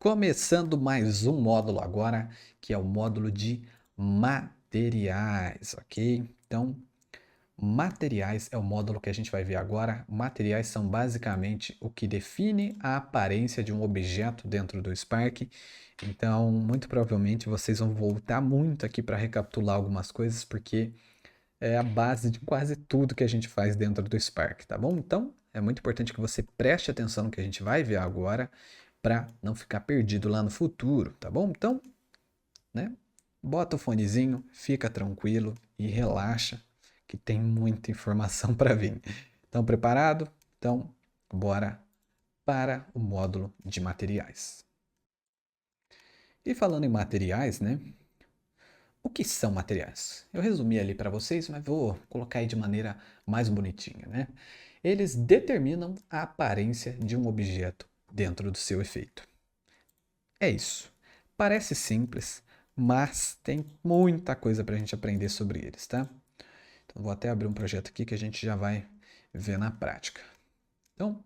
Começando mais um módulo agora, que é o módulo de materiais, ok? Então, materiais é o módulo que a gente vai ver agora. Materiais são basicamente o que define a aparência de um objeto dentro do Spark. Então, muito provavelmente vocês vão voltar muito aqui para recapitular algumas coisas, porque é a base de quase tudo que a gente faz dentro do Spark, tá bom? Então, é muito importante que você preste atenção no que a gente vai ver agora, para não ficar perdido lá no futuro, tá bom? Então, né? Bota o fonezinho, fica tranquilo e relaxa, que tem muita informação para vir. Então, preparado? Então, bora para o módulo de materiais. E falando em materiais, né? O que são materiais? Eu resumi ali para vocês, mas vou colocar aí de maneira mais bonitinha, né? Eles determinam a aparência de um objeto dentro do seu efeito. É isso. Parece simples, mas tem muita coisa para a gente aprender sobre eles, tá? Então vou até abrir um projeto aqui que a gente já vai ver na prática. Então,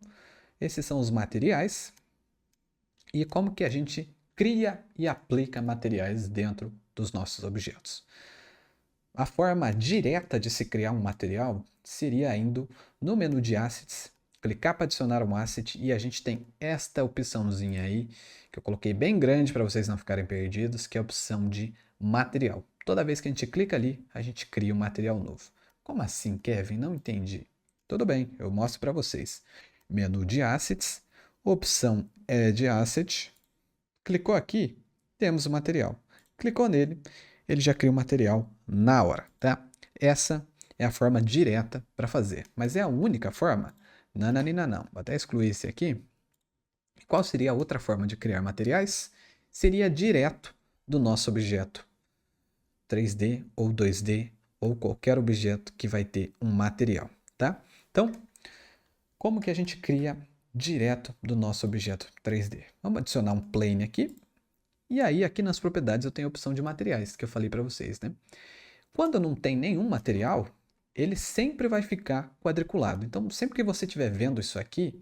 esses são os materiais e como que a gente cria e aplica materiais dentro dos nossos objetos. A forma direta de se criar um material seria indo no menu de Assets, clicar para adicionar um asset e a gente tem esta opçãozinha aí, que eu coloquei bem grande para vocês não ficarem perdidos, que é a opção de material. Toda vez que a gente clica ali, a gente cria um material novo. Como assim, Kevin? Não entendi. Tudo bem, eu mostro para vocês. Menu de Assets, opção Add Asset, clicou aqui, temos o material. Clicou nele, ele já cria o material na hora, tá? Essa é a forma direta para fazer, mas é a única forma? Não, não, não, não. Vou até excluir esse aqui. Qual seria a outra forma de criar materiais? Seria direto do nosso objeto 3D ou 2D ou qualquer objeto que vai ter um material, tá? Então, como que a gente cria direto do nosso objeto 3D? Vamos adicionar um plane aqui. E aí, aqui nas propriedades, eu tenho a opção de materiais, que eu falei para vocês, né? Quando não tem nenhum material, ele sempre vai ficar quadriculado. Então, sempre que você estiver vendo isso aqui,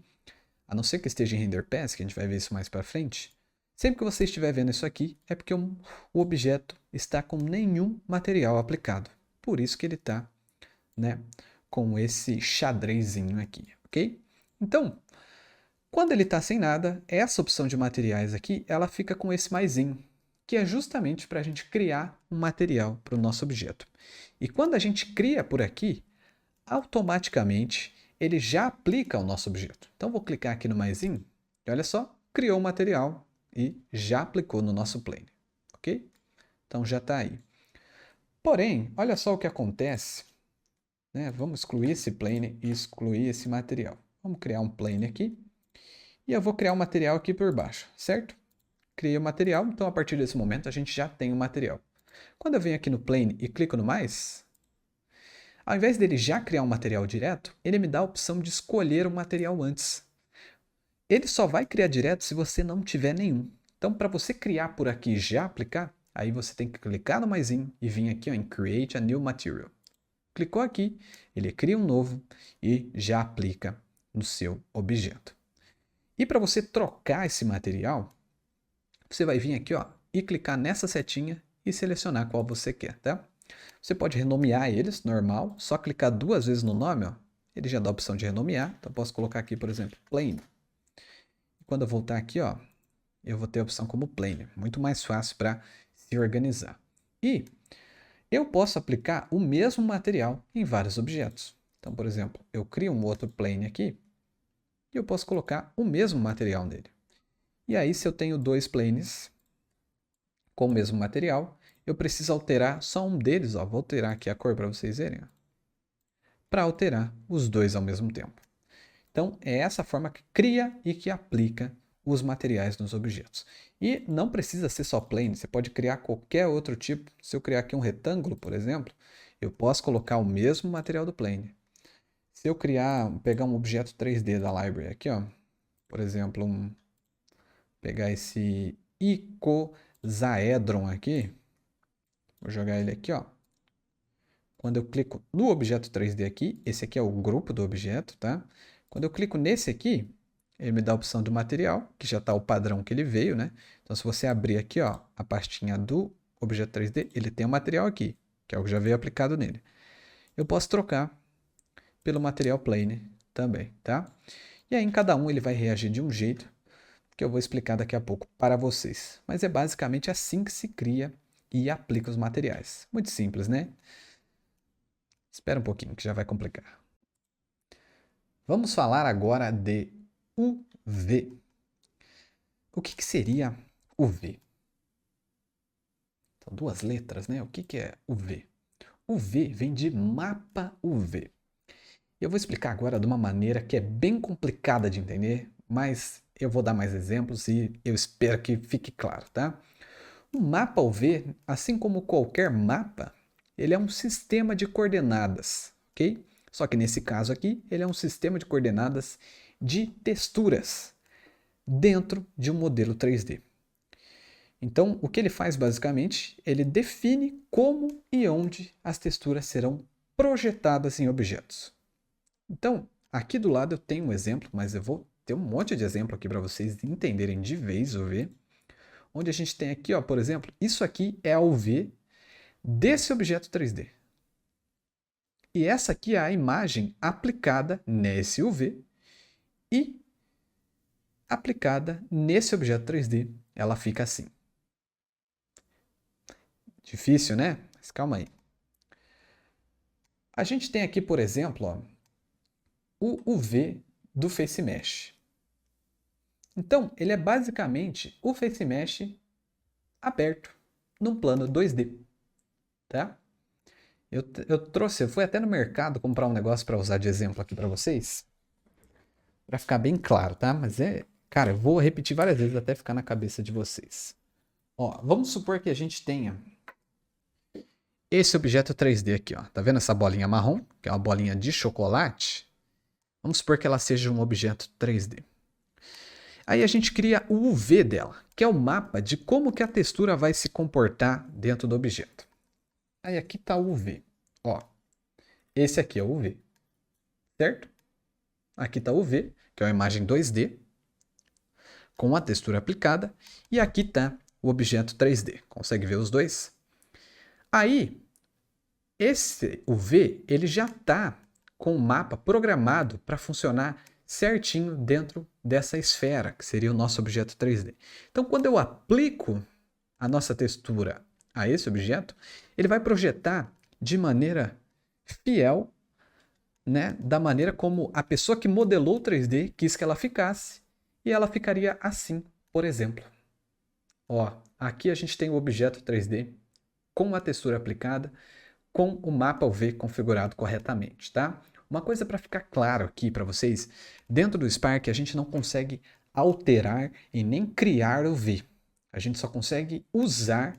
a não ser que esteja em render pass, que a gente vai ver isso mais para frente, sempre que você estiver vendo isso aqui, é porque o objeto está com nenhum material aplicado. Por isso que ele está, né, com esse xadrezinho aqui, ok? Então, quando ele está sem nada, essa opção de materiais aqui, ela fica com esse maisinho, que é justamente para a gente criar um material para o nosso objeto. E quando a gente cria por aqui, automaticamente ele já aplica ao nosso objeto. Então vou clicar aqui no maisinho e olha só, criou o material e já aplicou no nosso plane, ok? Então já está aí. Porém, olha só o que acontece, né? Vamos excluir esse plane e excluir esse material. Vamos criar um plane aqui. E eu vou criar um material aqui por baixo, certo? Criei o material, então a partir desse momento a gente já tem o material. Quando eu venho aqui no plane e clico no mais, ao invés dele já criar um material direto, ele me dá a opção de escolher um material antes. Ele só vai criar direto se você não tiver nenhum. Então, para você criar por aqui e já aplicar, aí você tem que clicar no maisinho e vir aqui ó, em Create a New Material. Clicou aqui, ele cria um novo e já aplica no seu objeto. E para você trocar esse material, você vai vir aqui ó, e clicar nessa setinha e selecionar qual você quer, tá? Você pode renomear eles, normal, só clicar duas vezes no nome, ó, ele já dá a opção de renomear. Então posso colocar aqui, por exemplo, Plane. E quando eu voltar aqui, ó, eu vou ter a opção como Plane, muito mais fácil para se organizar. E eu posso aplicar o mesmo material em vários objetos. Então, por exemplo, eu crio um outro Plane aqui e eu posso colocar o mesmo material nele. E aí, se eu tenho dois planes com o mesmo material, eu preciso alterar só um deles. Ó. Vou alterar aqui a cor para vocês verem. Para alterar os dois ao mesmo tempo. Então, é essa forma que cria e que aplica os materiais nos objetos. E não precisa ser só plane, você pode criar qualquer outro tipo. Se eu criar aqui um retângulo, por exemplo, eu posso colocar o mesmo material do plane. Se eu pegar um objeto 3D da library aqui, ó, por exemplo, pegar esse icosaedron aqui, vou jogar ele aqui, ó. Quando eu clico no objeto 3D aqui, esse aqui é o grupo do objeto, tá? Quando eu clico nesse aqui, ele me dá a opção do material, que já está o padrão que ele veio, né? Então, se você abrir aqui, ó, a pastinha do objeto 3D, ele tem o material aqui, que é o que já veio aplicado nele. Eu posso trocar pelo material plane também, tá? E aí, em cada um, ele vai reagir de um jeito, que eu vou explicar daqui a pouco para vocês. Mas é basicamente assim que se cria e aplica os materiais. Muito simples, né? Espera um pouquinho, que já vai complicar. Vamos falar agora de UV. O que seria UV? São duas letras, né? O que é UV? UV vem de mapa UV. Eu vou explicar agora de uma maneira que é bem complicada de entender, mas eu vou dar mais exemplos e eu espero que fique claro, tá? O mapa UV, assim como qualquer mapa, ele é um sistema de coordenadas, ok? Só que nesse caso aqui, ele é um sistema de coordenadas de texturas dentro de um modelo 3D. Então, o que ele faz basicamente, ele define como e onde as texturas serão projetadas em objetos. Então, aqui do lado eu tenho um exemplo, mas eu vou ter um monte de exemplo aqui para vocês entenderem de vez o UV. Onde a gente tem aqui, ó, por exemplo, isso aqui é a UV desse objeto 3D. E essa aqui é a imagem aplicada nesse UV e aplicada nesse objeto 3D. Ela fica assim. Difícil, né? Mas calma aí. A gente tem aqui, por exemplo, ó, o UV do Face Mesh. Então, ele é basicamente o Face Mesh aberto num plano 2D, tá? Eu fui até no mercado comprar um negócio para usar de exemplo aqui para vocês, para ficar bem claro, tá? Mas cara, eu vou repetir várias vezes até ficar na cabeça de vocês. Ó, vamos supor que a gente tenha esse objeto 3D aqui, ó. Tá vendo essa bolinha marrom, que é uma bolinha de chocolate? Vamos supor que ela seja um objeto 3D. Aí a gente cria o UV dela, que é o mapa de como que a textura vai se comportar dentro do objeto. Aí aqui está o UV. Ó, esse aqui é o UV, certo? Aqui está o UV, que é uma imagem 2D, com a textura aplicada. E aqui está o objeto 3D. Consegue ver os dois? Aí, esse UV, ele já está com o mapa programado para funcionar certinho dentro dessa esfera, que seria o nosso objeto 3D. Então, quando eu aplico a nossa textura a esse objeto, ele vai projetar de maneira fiel, né, da maneira como a pessoa que modelou o 3D quis que ela ficasse, e ela ficaria assim, por exemplo. Ó, aqui a gente tem o objeto 3D com a textura aplicada, com o mapa UV configurado corretamente, tá? Uma coisa para ficar claro aqui para vocês, dentro do Spark a gente não consegue alterar e nem criar o UV. A gente só consegue usar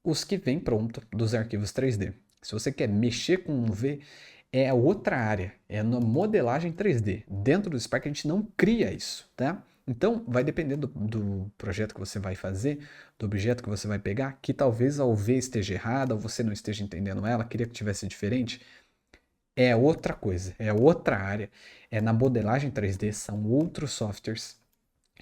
os que vêm pronto dos arquivos 3D. Se você quer mexer com um UV, é outra área, é na modelagem 3D. Dentro do Spark a gente não cria isso, tá? Então, vai depender do projeto que você vai fazer, do objeto que você vai pegar, que talvez a UV esteja errada, ou você não esteja entendendo ela, queria que tivesse diferente. É outra coisa, é outra área. É na modelagem 3D, são outros softwares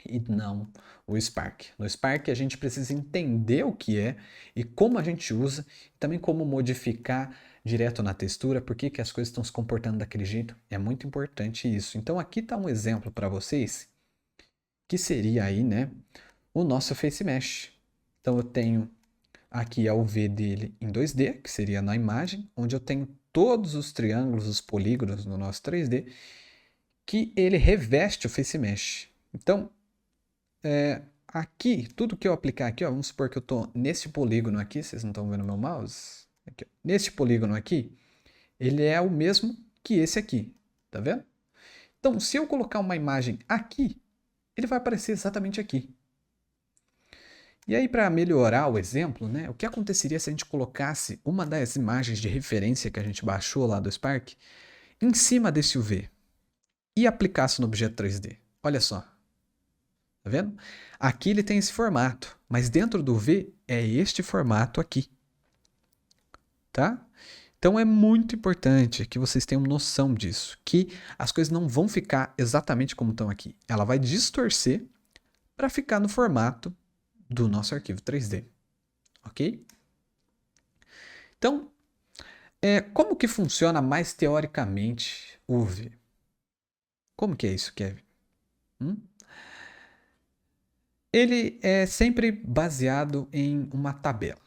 e não o Spark. No Spark a gente precisa entender o que é e como a gente usa, e também como modificar direto na textura, por que as coisas estão se comportando daquele jeito. É muito importante isso. Então aqui está um exemplo para vocês, que seria aí, né, o nosso Face Mesh. Então eu tenho aqui a UV dele em 2D, que seria na imagem, onde eu tenho todos os triângulos, os polígonos no nosso 3D, que ele reveste o Face Mesh. Então, aqui, tudo que eu aplicar aqui, ó, vamos supor que eu estou nesse polígono aqui, vocês não estão vendo meu mouse? Aqui, ó. Nesse polígono aqui, ele é o mesmo que esse aqui, tá vendo? Então, se eu colocar uma imagem aqui, ele vai aparecer exatamente aqui. E aí, para melhorar o exemplo, né, o que aconteceria se a gente colocasse uma das imagens de referência que a gente baixou lá do Spark em cima desse UV e aplicasse no objeto 3D? Olha só. Tá vendo? Aqui ele tem esse formato, mas dentro do V é este formato aqui. Tá? Então é muito importante que vocês tenham noção disso, que as coisas não vão ficar exatamente como estão aqui. Ela vai distorcer para ficar no formato do nosso arquivo 3D, ok? Então, como que funciona mais teoricamente o UV? Como que é isso, Kevin? Hum? Ele é sempre baseado em uma tabela.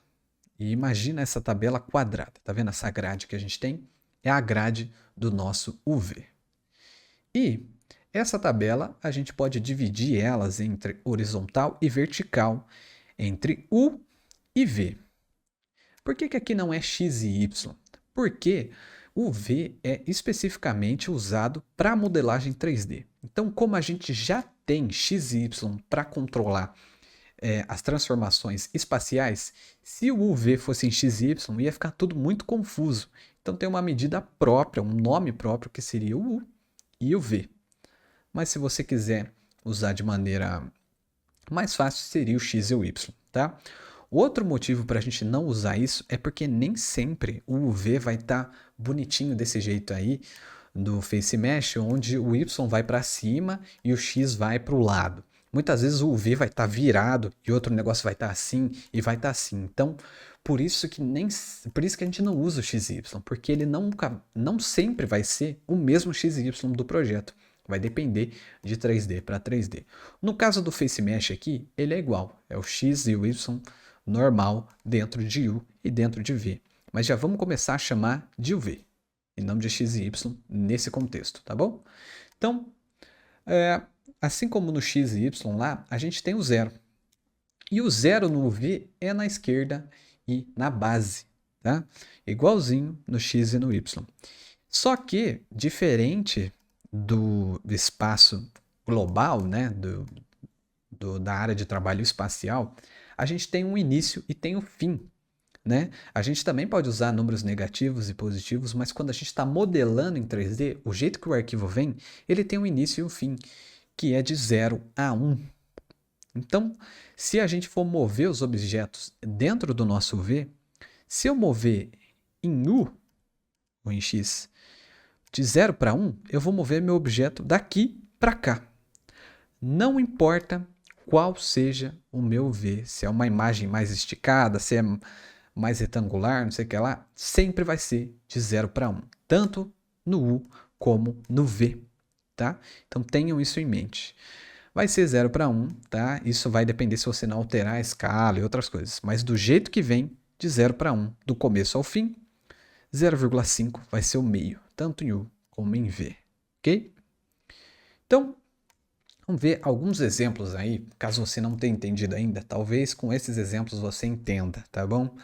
E imagina essa tabela quadrada. Tá vendo essa grade que a gente tem? É a grade do nosso UV. E essa tabela a gente pode dividir elas entre horizontal e vertical, entre U e V. Por que aqui não é X e Y? Porque o V é especificamente usado para modelagem 3D. Então, como a gente já tem X e Y para controlar as transformações espaciais, se o UV fosse em X e Y, ia ficar tudo muito confuso. Então tem uma medida própria, um nome próprio que seria o U e o V. Mas se você quiser usar de maneira mais fácil, seria o X e o Y, tá? Outro motivo para a gente não usar isso é porque nem sempre o UV vai estar bonitinho desse jeito aí do Face Mesh, onde o Y vai para cima e o X vai para o lado. Muitas vezes o UV vai estar virado e outro negócio vai estar assim e vai estar assim. Então, por isso que a gente não usa o XY, porque ele não sempre vai ser o mesmo XY do projeto. Vai depender de 3D para 3D. No caso do Face Mesh aqui, ele é igual. É o X e o Y normal dentro de U e dentro de V. Mas já vamos começar a chamar de UV e não de X e Y nesse contexto, tá bom? Então, assim como no X e Y lá, a gente tem o zero. E o zero no UV é na esquerda e na base, tá? Igualzinho no X e no Y. Só que, diferente do espaço global, né, da área de trabalho espacial, a gente tem um início e tem um fim. Né? A gente também pode usar números negativos e positivos, mas quando a gente está modelando em 3D, o jeito que o arquivo vem, ele tem um início e um fim, que é de 0 a 1. Então, se a gente for mover os objetos dentro do nosso V, se eu mover em U ou em X de 0 para 1, eu vou mover meu objeto daqui para cá. Não importa qual seja o meu V, se é uma imagem mais esticada, se é mais retangular, não sei o que lá, sempre vai ser de 0 para 1, tanto no U como no V, tá? Então tenham isso em mente. Vai ser 0 para 1, tá? Isso vai depender se você não alterar a escala e outras coisas, mas do jeito que vem, de 0 para 1, do começo ao fim, 0,5 vai ser o meio, tanto em U como em V, ok? Então, vamos ver alguns exemplos aí, caso você não tenha entendido ainda, talvez com esses exemplos você entenda, tá bom?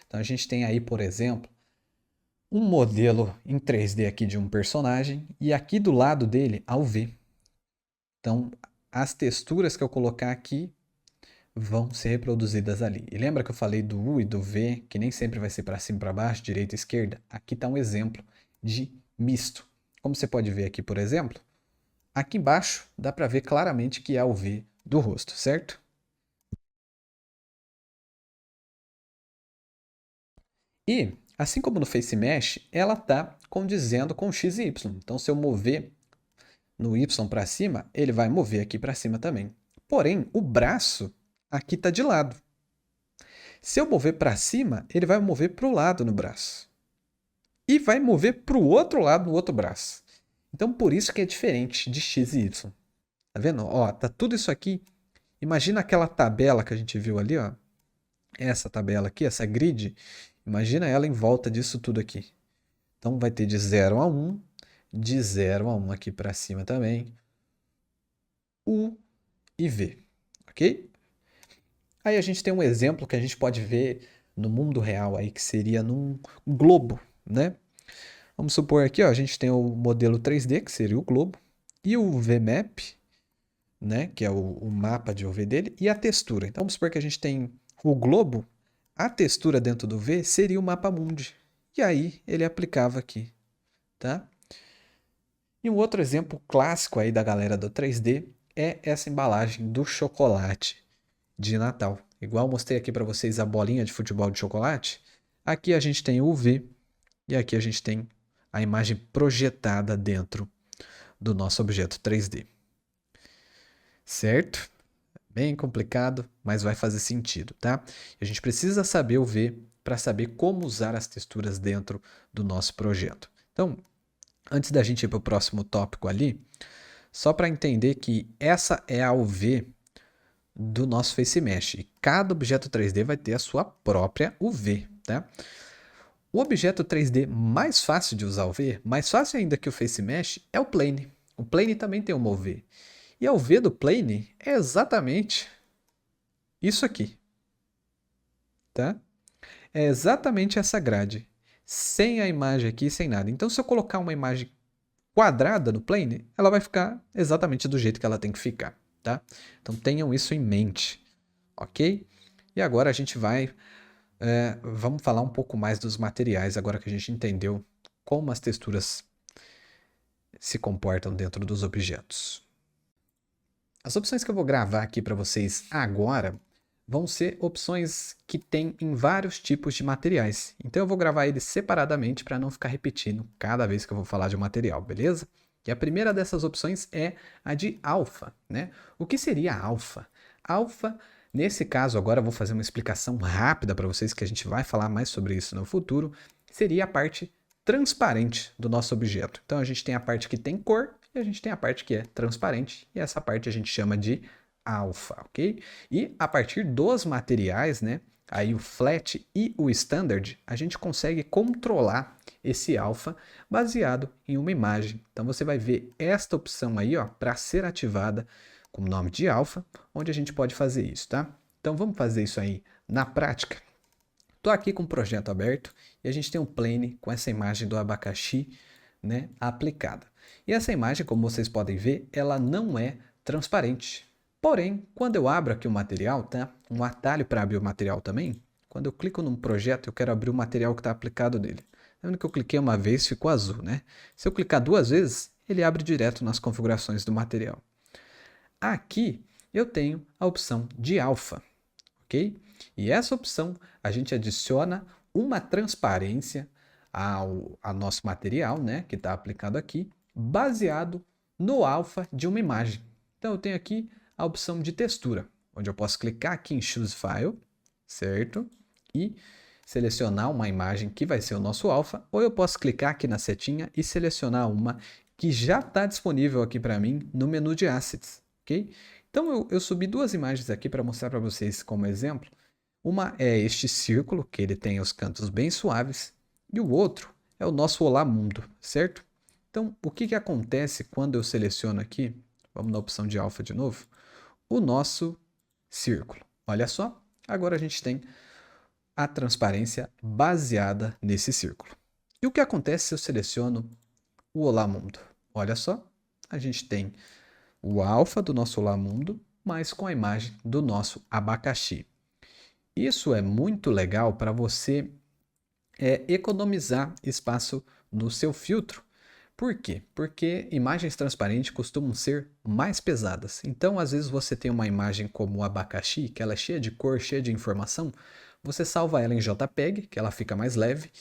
Então a gente tem aí, por exemplo, um modelo em 3D aqui de um personagem e aqui do lado dele a UV. Então as texturas que eu colocar aqui vão ser reproduzidas ali. E lembra que eu falei do U e do V, que nem sempre vai ser para cima e para baixo, direita e esquerda? Aqui está um exemplo de misto. Como você pode ver aqui, por exemplo, aqui embaixo dá para ver claramente que é o V do rosto, certo? E, assim como no Face Mesh, ela está condizendo com o X e Y. Então, se eu mover no Y para cima, ele vai mover aqui para cima também. Porém, o braço aqui está de lado. Se eu mover para cima, ele vai mover para o lado no braço. E vai mover para o outro lado no outro braço. Então, por isso que é diferente de X e Y. Tá vendo? Ó, tá tudo isso aqui. Imagina aquela tabela que a gente viu ali, ó. Essa tabela aqui, essa grid. Imagina ela em volta disso tudo aqui. Então, vai ter de 0 a 1, de 0 a 1 aqui para cima também. U e V, ok? Aí a gente tem um exemplo que a gente pode ver no mundo real aí, que seria num globo, né? Vamos supor aqui, ó, a gente tem o modelo 3D, que seria o globo, e o VMap, né, que é o mapa de UV dele, e a textura. Então vamos supor que a gente tem o globo, a textura dentro do V seria o mapa mundi. E aí ele aplicava aqui, tá? E um outro exemplo clássico aí da galera do 3D é essa embalagem do chocolate de Natal. Igual mostrei aqui para vocês a bolinha de futebol de chocolate, aqui a gente tem o V E aqui a gente tem a imagem projetada dentro do nosso objeto 3D. Certo? Bem complicado, mas vai fazer sentido, tá? A gente precisa saber o V para saber como usar as texturas dentro do nosso projeto. Então, antes da gente ir para o próximo tópico ali, só para entender que essa é a UV do nosso Face Mesh. E cada objeto 3D vai ter a sua própria UV, tá? O objeto 3D mais fácil de usar UV, mais fácil ainda que o Face Mesh, é o Plane. O Plane também tem uma UV. E a UV do Plane é exatamente isso aqui, tá? É exatamente essa grade, sem a imagem aqui, sem nada. Então, se eu colocar uma imagem quadrada no Plane, ela vai ficar exatamente do jeito que ela tem que ficar, tá? Então, tenham isso em mente, ok? E agora a gente vai... vamos falar um pouco mais dos materiais, agora que a gente entendeu como as texturas se comportam dentro dos objetos. As opções que eu vou gravar aqui para vocês agora vão ser opções que tem em vários tipos de materiais. Então eu vou gravar eles separadamente para não ficar repetindo cada vez que eu vou falar de um material, beleza? E a primeira dessas opções é a de alfa, né? O que seria alfa? Alfa, nesse caso, agora eu vou fazer uma explicação rápida para vocês, que a gente vai falar mais sobre isso no futuro, seria a parte transparente do nosso objeto. Então a gente tem a parte que tem cor e a gente tem a parte que é transparente, e essa parte a gente chama de alfa, ok? E a partir dos materiais, né, aí o flat e o standard, a gente consegue controlar esse alfa baseado em uma imagem. Então você vai ver esta opção aí, ó, para ser ativada com o nome de alfa, onde a gente pode fazer isso, tá? Então vamos fazer isso aí na prática. Estou aqui com o projeto aberto e a gente tem um plane com essa imagem do abacaxi, né, aplicada. E essa imagem, como vocês podem ver, ela não é transparente. Porém, quando eu abro aqui o material, tá? Um atalho para abrir o material também. Quando eu clico num projeto, eu quero abrir o material que está aplicado nele. Lembra que eu cliquei uma vez, ficou azul, né? Se eu clicar duas vezes, ele abre direto nas configurações do material. Aqui eu tenho a opção de alfa, ok? E essa opção a gente adiciona uma transparência ao nosso material, né, que está aplicado aqui, baseado no alfa de uma imagem. Então eu tenho aqui a opção de textura, onde eu posso clicar aqui em Choose File, certo? E selecionar uma imagem que vai ser o nosso alfa, ou eu posso clicar aqui na setinha e selecionar uma que já está disponível aqui para mim no menu de Assets, ok? Então eu subi duas imagens aqui para mostrar para vocês como exemplo. Uma é este círculo, que ele tem os cantos bem suaves, e o outro é o nosso Olá Mundo, certo? Então, o que acontece quando eu seleciono aqui, vamos na opção de alfa de novo, o nosso círculo. Olha só, agora a gente tem a transparência baseada nesse círculo. E o que acontece se eu seleciono o Olá Mundo? Olha só, a gente tem o alfa do nosso Olá Mundo, mas com a imagem do nosso abacaxi. Isso é muito legal para você economizar espaço no seu filtro. Por quê? Porque imagens transparentes costumam ser mais pesadas. Então, às vezes você tem uma imagem como o abacaxi, que ela é cheia de cor, cheia de informação, você salva ela em JPEG, que ela fica mais leve,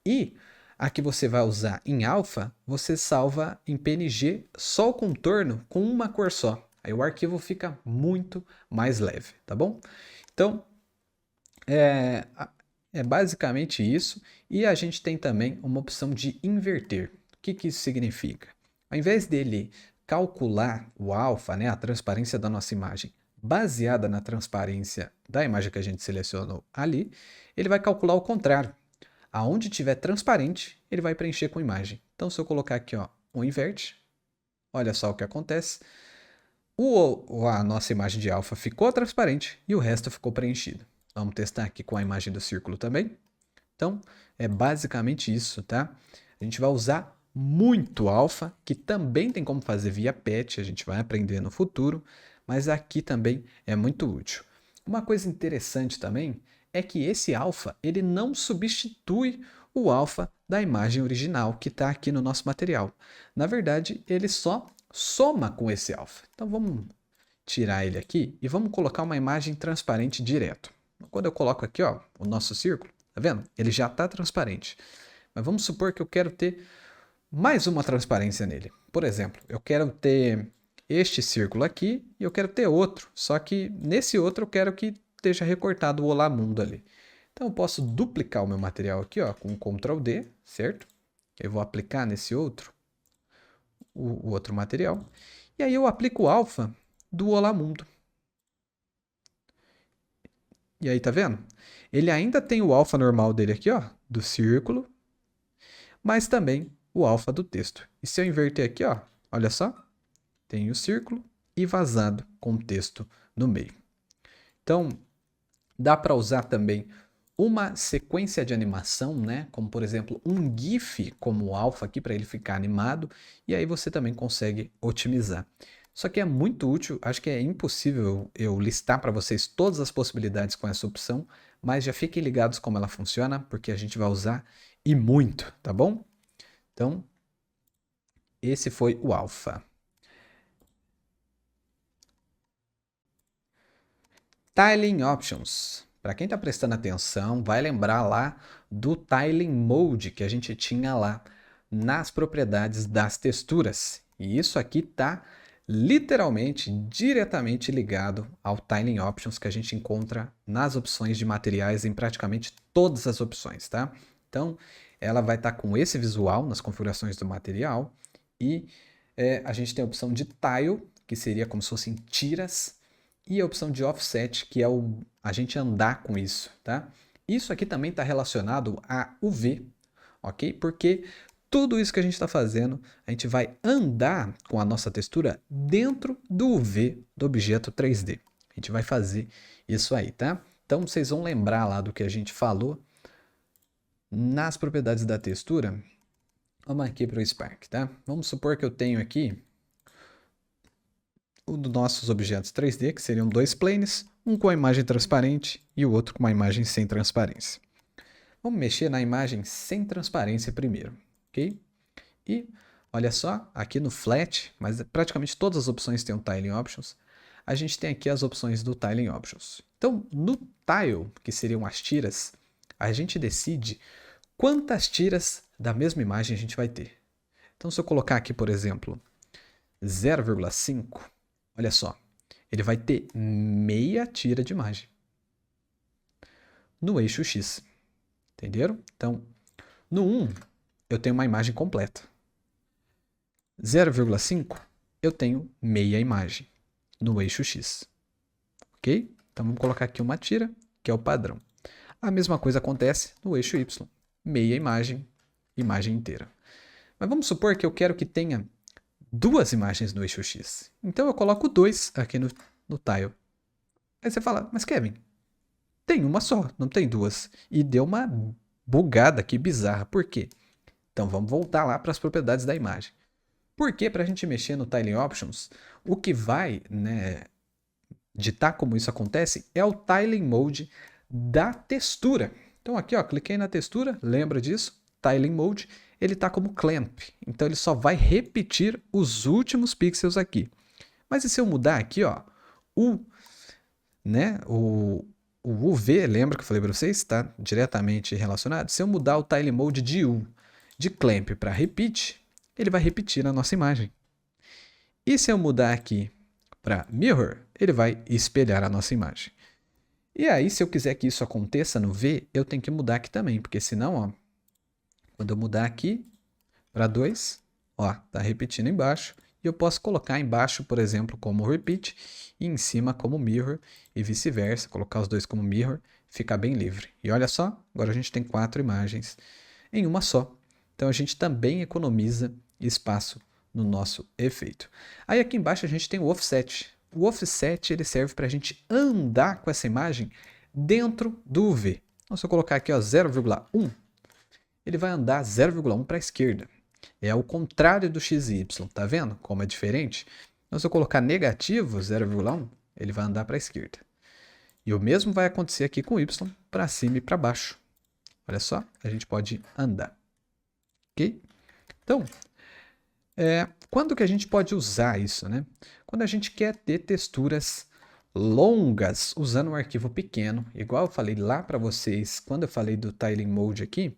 e a que você vai usar em alfa, você salva em PNG só o contorno com uma cor só. Aí o arquivo fica muito mais leve, tá bom? Então, é basicamente isso. E a gente tem também uma opção de inverter. O que isso significa? Ao invés dele calcular o alfa, né, a transparência da nossa imagem, baseada na transparência da imagem que a gente selecionou ali, ele vai calcular o contrário. Aonde tiver transparente, ele vai preencher com imagem. Então, se eu colocar aqui, ó, um inverte, olha só o que acontece. A nossa imagem de alfa ficou transparente e o resto ficou preenchido. Vamos testar aqui com a imagem do círculo também. Então, é basicamente isso, tá? A gente vai usar muito alfa, que também tem como fazer via patch, a gente vai aprender no futuro, mas aqui também é muito útil. Uma coisa interessante também é que esse alfa, ele não substitui o alfa da imagem original que está aqui no nosso material. Na verdade, ele só soma com esse alfa. Então, vamos tirar ele aqui e vamos colocar uma imagem transparente direto. Quando eu coloco aqui, ó, o nosso círculo, tá vendo? Ele já está transparente. Mas vamos supor que eu quero ter mais uma transparência nele. Por exemplo, eu quero ter este círculo aqui e eu quero ter outro. Só que nesse outro eu quero que esteja recortado o Olá Mundo ali. Então eu posso duplicar o meu material aqui, ó, com Ctrl D, certo? Eu vou aplicar nesse outro, o outro material. E aí eu aplico o alfa do Olá Mundo. E aí, tá vendo? Ele ainda tem o alfa normal dele aqui, ó, do círculo, mas também o alfa do texto. E se eu inverter aqui, ó, olha só, tem o círculo e vazado com texto no meio. Então, dá para usar também uma sequência de animação, né? Como por exemplo um GIF como alfa aqui para ele ficar animado, e aí você também consegue otimizar. Só que é muito útil, acho que é impossível eu listar para vocês todas as possibilidades com essa opção, mas já fiquem ligados como ela funciona, porque a gente vai usar e muito, tá bom? Então, esse foi o alfa. Tiling Options. Para quem está prestando atenção, vai lembrar lá do Tiling Mode que a gente tinha lá nas propriedades das texturas. E isso aqui está literalmente, diretamente ligado ao Tiling Options que a gente encontra nas opções de materiais em praticamente todas as opções, tá? Então, ela vai estar com esse visual nas configurações do material e a gente tem a opção de Tile, que seria como se fossem tiras, e a opção de offset, que é a gente andar com isso, tá? Isso aqui também está relacionado a UV, ok? Porque tudo isso que a gente está fazendo, a gente vai andar com a nossa textura dentro do UV do objeto 3D. A gente vai fazer isso aí, tá? Então vocês vão lembrar lá do que a gente falou nas propriedades da textura. Vamos aqui para o Spark, tá? Vamos supor que eu tenho aqui dos nossos objetos 3D, que seriam dois planes, um com a imagem transparente e o outro com uma imagem sem transparência. Vamos mexer na imagem sem transparência primeiro, ok? E olha só, aqui no Flat, mas praticamente todas as opções têm um Tiling Options, a gente tem aqui as opções do Tiling Options. Então, no Tile, que seriam as tiras, a gente decide quantas tiras da mesma imagem a gente vai ter. Então, se eu colocar aqui, por exemplo, 0,5, olha só, ele vai ter meia tira de imagem no eixo X. Entenderam? Então, no 1, eu tenho uma imagem completa. 0,5, eu tenho meia imagem no eixo X. Ok? Então, vamos colocar aqui uma tira, que é o padrão. A mesma coisa acontece no eixo Y. Meia imagem, imagem inteira. Mas vamos supor que eu quero que tenha duas imagens no eixo X. Então eu coloco 2 aqui no tile. Aí você fala, mas Kevin, tem uma só, não tem duas. E deu uma bugada aqui bizarra. Por quê? Então vamos voltar lá para as propriedades da imagem. Porque para a gente mexer no Tiling Options, o que vai, né, ditar como isso acontece é o Tiling Mode da textura. Então aqui, ó, cliquei na textura, lembra disso? Tiling Mode, ele está como Clamp. Então ele só vai repetir os últimos pixels aqui. Mas e se eu mudar aqui, ó, o UV, lembra que eu falei para vocês? Está diretamente relacionado. Se eu mudar o Tiling Mode de Clamp para Repeat, ele vai repetir a nossa imagem. E se eu mudar aqui para Mirror, ele vai espelhar a nossa imagem. E aí, se eu quiser que isso aconteça no V, eu tenho que mudar aqui também, porque senão, ó, quando eu mudar aqui para 2, ó, tá repetindo embaixo, e eu posso colocar embaixo, por exemplo, como Repeat, e em cima como Mirror, e vice-versa, colocar os dois como Mirror, ficar bem livre. E olha só, agora a gente tem 4 imagens em uma só. Então a gente também economiza espaço no nosso efeito. Aí aqui embaixo a gente tem o Offset. O Offset ele serve para a gente andar com essa imagem dentro do UV. Então se eu colocar aqui 0,1, ele vai andar 0,1 para a esquerda. É o contrário do x e y, tá vendo como é diferente? Então se eu colocar negativo 0,1, ele vai andar para a esquerda. E o mesmo vai acontecer aqui com y, para cima e para baixo. Olha só, a gente pode andar. Ok? Então, quando que a gente pode usar isso, né? Quando a gente quer ter texturas longas usando um arquivo pequeno, igual eu falei lá para vocês quando eu falei do Tiling Mode aqui,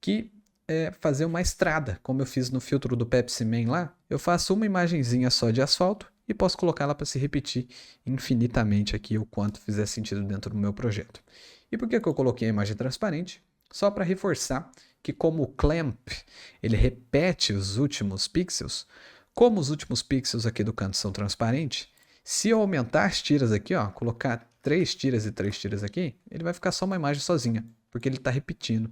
que é fazer uma estrada, como eu fiz no filtro do Pepsi Man lá. Eu faço uma imagenzinha só de asfalto e posso colocá-la para se repetir infinitamente aqui o quanto fizer sentido dentro do meu projeto. E por que eu coloquei a imagem transparente? Só para reforçar que como o clamp ele repete os últimos pixels, como os últimos pixels aqui do canto são transparentes, se eu aumentar as tiras aqui, ó, colocar 3 tiras e 3 tiras aqui, ele vai ficar só uma imagem sozinha, porque ele está repetindo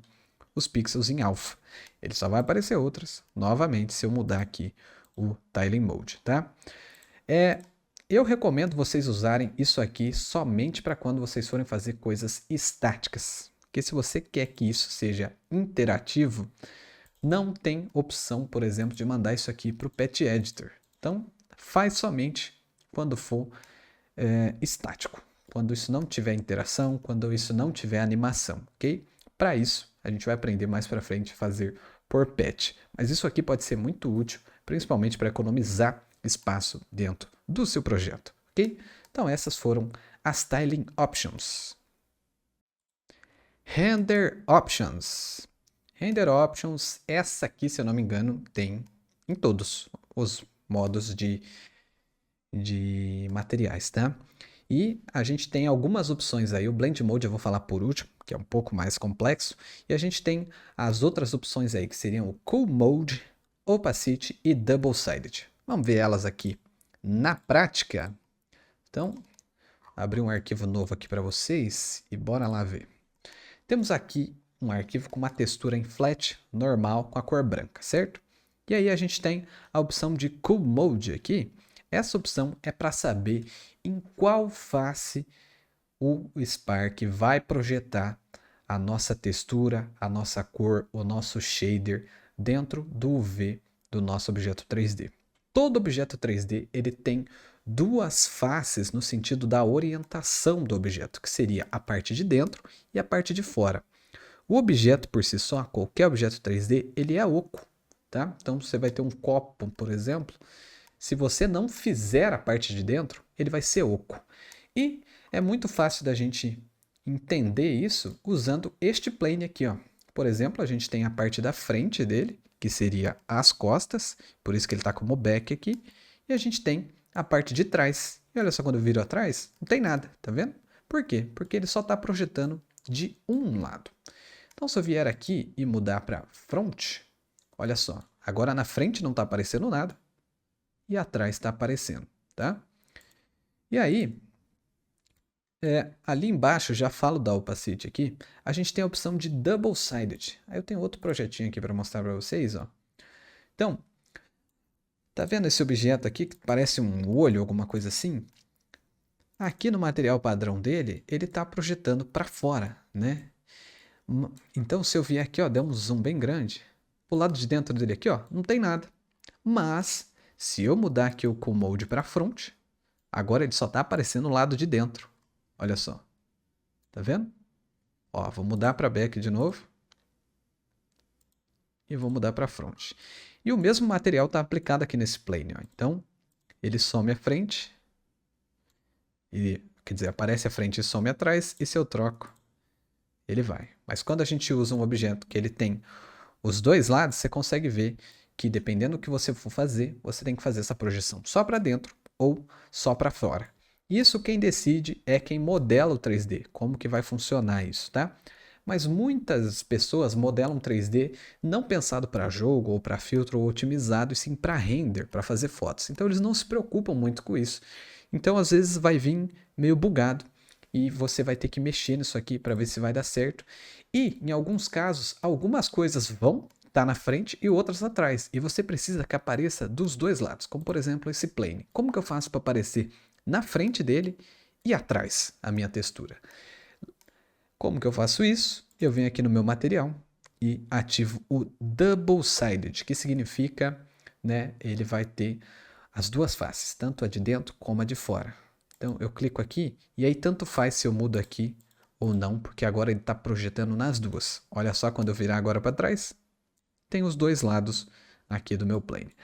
os pixels em alpha. Ele só vai aparecer outras, novamente, se eu mudar aqui o Tiling Mode, tá? Eu recomendo vocês usarem isso aqui somente para quando vocês forem fazer coisas estáticas. Porque se você quer que isso seja interativo, não tem opção, por exemplo, de mandar isso aqui para o Pet Editor. Então, faz somente quando for estático. Quando isso não tiver interação, quando isso não tiver animação, ok? Para isso, a gente vai aprender mais para frente a fazer por pet. Mas isso aqui pode ser muito útil, principalmente para economizar espaço dentro do seu projeto, ok? Então essas foram as Tiling Options. Render Options. Render Options, essa aqui, se eu não me engano, tem em todos os modos de materiais, tá? E a gente tem algumas opções aí. O Blend Mode eu vou falar por último, que é um pouco mais complexo. E a gente tem as outras opções aí, que seriam o Cool Mode, Opacity e Double Sided. Vamos ver elas aqui na prática. Então, abrir um arquivo novo aqui para vocês e bora lá ver. Temos aqui um arquivo com uma textura em flat, normal, com a cor branca, certo? E aí a gente tem a opção de Cool Mode aqui. Essa opção é para saber em qual face o Spark vai projetar a nossa textura, a nossa cor, o nosso shader dentro do UV do nosso objeto 3D. Todo objeto 3D ele tem duas faces no sentido da orientação do objeto, que seria a parte de dentro e a parte de fora. O objeto por si só, qualquer objeto 3D, ele é oco, tá? Então você vai ter um copo, por exemplo, se você não fizer a parte de dentro, ele vai ser oco. E é muito fácil da gente entender isso usando este plane aqui, ó. Por exemplo, a gente tem a parte da frente dele, que seria as costas, por isso que ele está como back aqui, e a gente tem a parte de trás. E olha só, quando eu viro atrás, não tem nada, tá vendo? Por quê? Porque ele só está projetando de um lado. Então, se eu vier aqui e mudar para front, olha só, agora na frente não está aparecendo nada, e atrás está aparecendo, tá? E aí, ali embaixo, já falo da opacity aqui, a gente tem a opção de Double Sided. Aí eu tenho outro projetinho aqui para mostrar para vocês, ó. Então, tá vendo esse objeto aqui que parece um olho, alguma coisa assim? Aqui no material padrão dele, ele está projetando para fora, né? Então, se eu vier aqui, ó, der um zoom bem grande, o lado de dentro dele aqui, ó, não tem nada. Mas se eu mudar aqui o Cool Mode para front, agora ele só está aparecendo o lado de dentro. Olha só. Tá vendo? Ó, vou mudar para back de novo. E vou mudar para front. E o mesmo material está aplicado aqui nesse plane. Ó. Então, ele some a frente. Quer dizer, aparece a frente e some atrás. E se eu troco, ele vai. Mas quando a gente usa um objeto que ele tem os dois lados, você consegue ver que dependendo do que você for fazer, você tem que fazer essa projeção só para dentro ou só para fora. Isso quem decide é quem modela o 3D, como que vai funcionar isso, tá? Mas muitas pessoas modelam 3D não pensado para jogo ou para filtro ou otimizado, e sim para render, para fazer fotos. Então eles não se preocupam muito com isso. Então às vezes vai vir meio bugado e você vai ter que mexer nisso aqui para ver se vai dar certo. E em alguns casos, algumas coisas vão estar na frente e outras atrás. E você precisa que apareça dos dois lados, como por exemplo esse plane. Como que eu faço para aparecer na frente dele e atrás a minha textura? Como que eu faço isso? Eu venho aqui no meu material e ativo o Double Sided, que significa, né, ele vai ter as duas faces, tanto a de dentro como a de fora. Então eu clico aqui e aí tanto faz se eu mudo aqui ou não, porque agora ele está projetando nas duas. Olha só, quando eu virar agora para trás, tem os dois lados aqui do meu plane.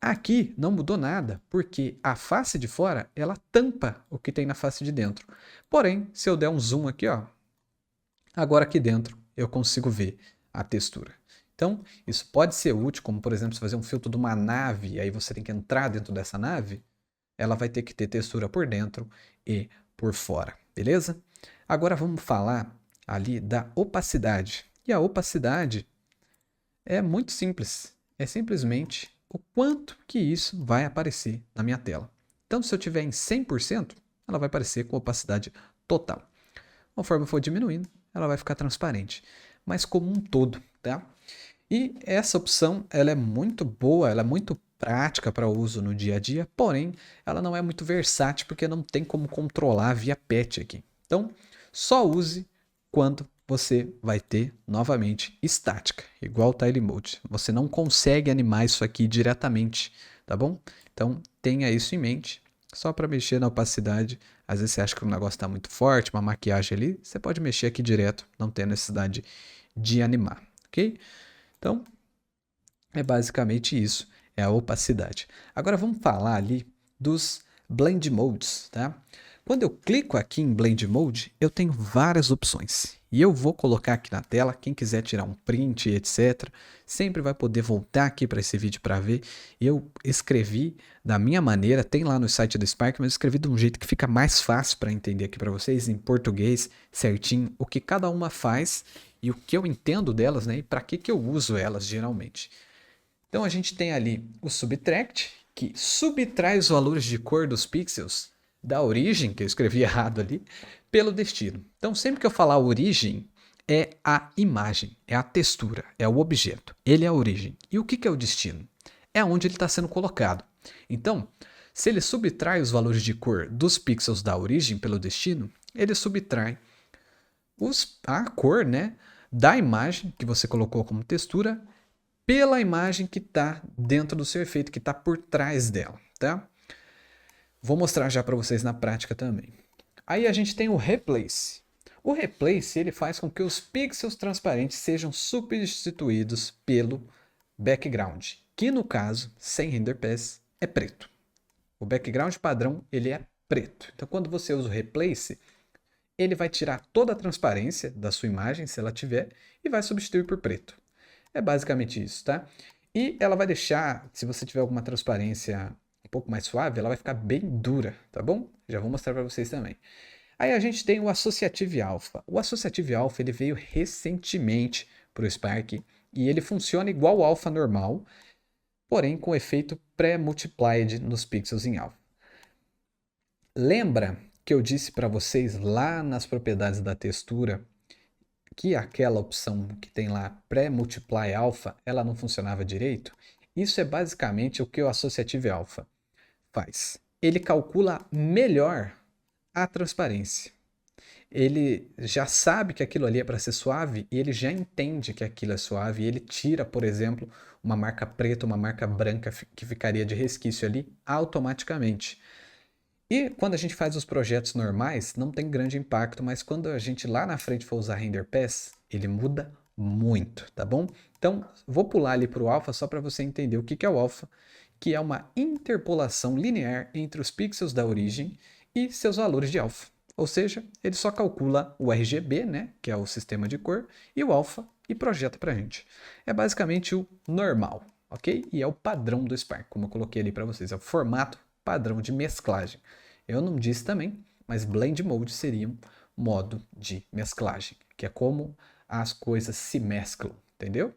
Aqui não mudou nada, porque a face de fora, ela tampa o que tem na face de dentro. Porém, se eu der um zoom aqui, ó, agora aqui dentro eu consigo ver a textura. Então, isso pode ser útil, como por exemplo, se fazer um filtro de uma nave, e aí você tem que entrar dentro dessa nave, ela vai ter que ter textura por dentro e por fora, beleza? Agora vamos falar ali da opacidade. E a opacidade é muito simples. É simplesmente o quanto que isso vai aparecer na minha tela. Então, se eu tiver em 100%, ela vai aparecer com opacidade total. Conforme eu for diminuindo, ela vai ficar transparente. Mas como um todo, tá? E essa opção, ela é muito boa, ela é muito prática para uso no dia a dia, porém, ela não é muito versátil porque não tem como controlar via patch aqui. Então, só use quando você vai ter novamente estática, igual o Tile Mode. Você não consegue animar isso aqui diretamente, tá bom? Então, tenha isso em mente. Só para mexer na opacidade, às vezes você acha que o negócio está muito forte, uma maquiagem ali, você pode mexer aqui direto, não tem necessidade de animar, ok? Então, é basicamente isso, é a opacidade. Agora vamos falar ali dos Blend Modes, tá? Quando eu clico aqui em Blend Mode, eu tenho várias opções. E eu vou colocar aqui na tela, quem quiser tirar um print, etc., sempre vai poder voltar aqui para esse vídeo para ver. Eu escrevi da minha maneira, tem lá no site do Spark, mas eu escrevi de um jeito que fica mais fácil para entender aqui para vocês, em português, certinho, o que cada uma faz e o que eu entendo delas, né? E para que eu uso elas geralmente. Então a gente tem ali o Subtract, que subtrai os valores de cor dos pixels da origem, que eu escrevi errado ali, pelo destino. Então sempre que eu falar origem, é a imagem, é a textura, é o objeto. Ele é a origem. E o que é o destino? É onde ele está sendo colocado. Então, se ele subtrai os valores de cor dos pixels da origem pelo destino, ele subtrai a cor, né, da imagem que você colocou como textura pela imagem que está dentro do seu efeito, que está por trás dela, tá? Vou mostrar já para vocês na prática também. Aí a gente tem o Replace. O Replace ele faz com que os pixels transparentes sejam substituídos pelo background, que no caso, sem render pass, é preto. O background padrão ele é preto. Então quando você usa o Replace, ele vai tirar toda a transparência da sua imagem, se ela tiver, e vai substituir por preto. É basicamente isso, tá? E ela vai deixar, se você tiver alguma transparência um pouco mais suave, ela vai ficar bem dura, tá bom? Já vou mostrar para vocês também. Aí a gente tem o Associative Alpha. O Associative Alpha ele veio recentemente para o Spark e ele funciona igual o Alpha normal, porém com efeito pré-multiplied nos pixels em Alpha. Lembra que eu disse para vocês lá nas propriedades da textura que aquela opção que tem lá pré-multiply alpha, ela não funcionava direito? Isso é basicamente o que o Associative Alpha faz. Ele calcula melhor a transparência. Ele já sabe que aquilo ali é para ser suave e ele já entende que aquilo é suave e ele tira, por exemplo, uma marca preta, uma marca branca que ficaria de resquício ali automaticamente. E quando a gente faz os projetos normais, não tem grande impacto, mas quando a gente lá na frente for usar Render Pass, ele muda muito, tá bom? Então, vou pular ali para o alpha só para você entender o que é o alpha, que é uma interpolação linear entre os pixels da origem e seus valores de alpha. Ou seja, ele só calcula o RGB, né, que é o sistema de cor, e o alpha e projeta para a gente. É basicamente o normal, ok? E é o padrão do Spark, como eu coloquei ali para vocês, é o formato padrão de mesclagem. Eu não disse também, mas Blend Mode seria um modo de mesclagem, que é como as coisas se mesclam, entendeu?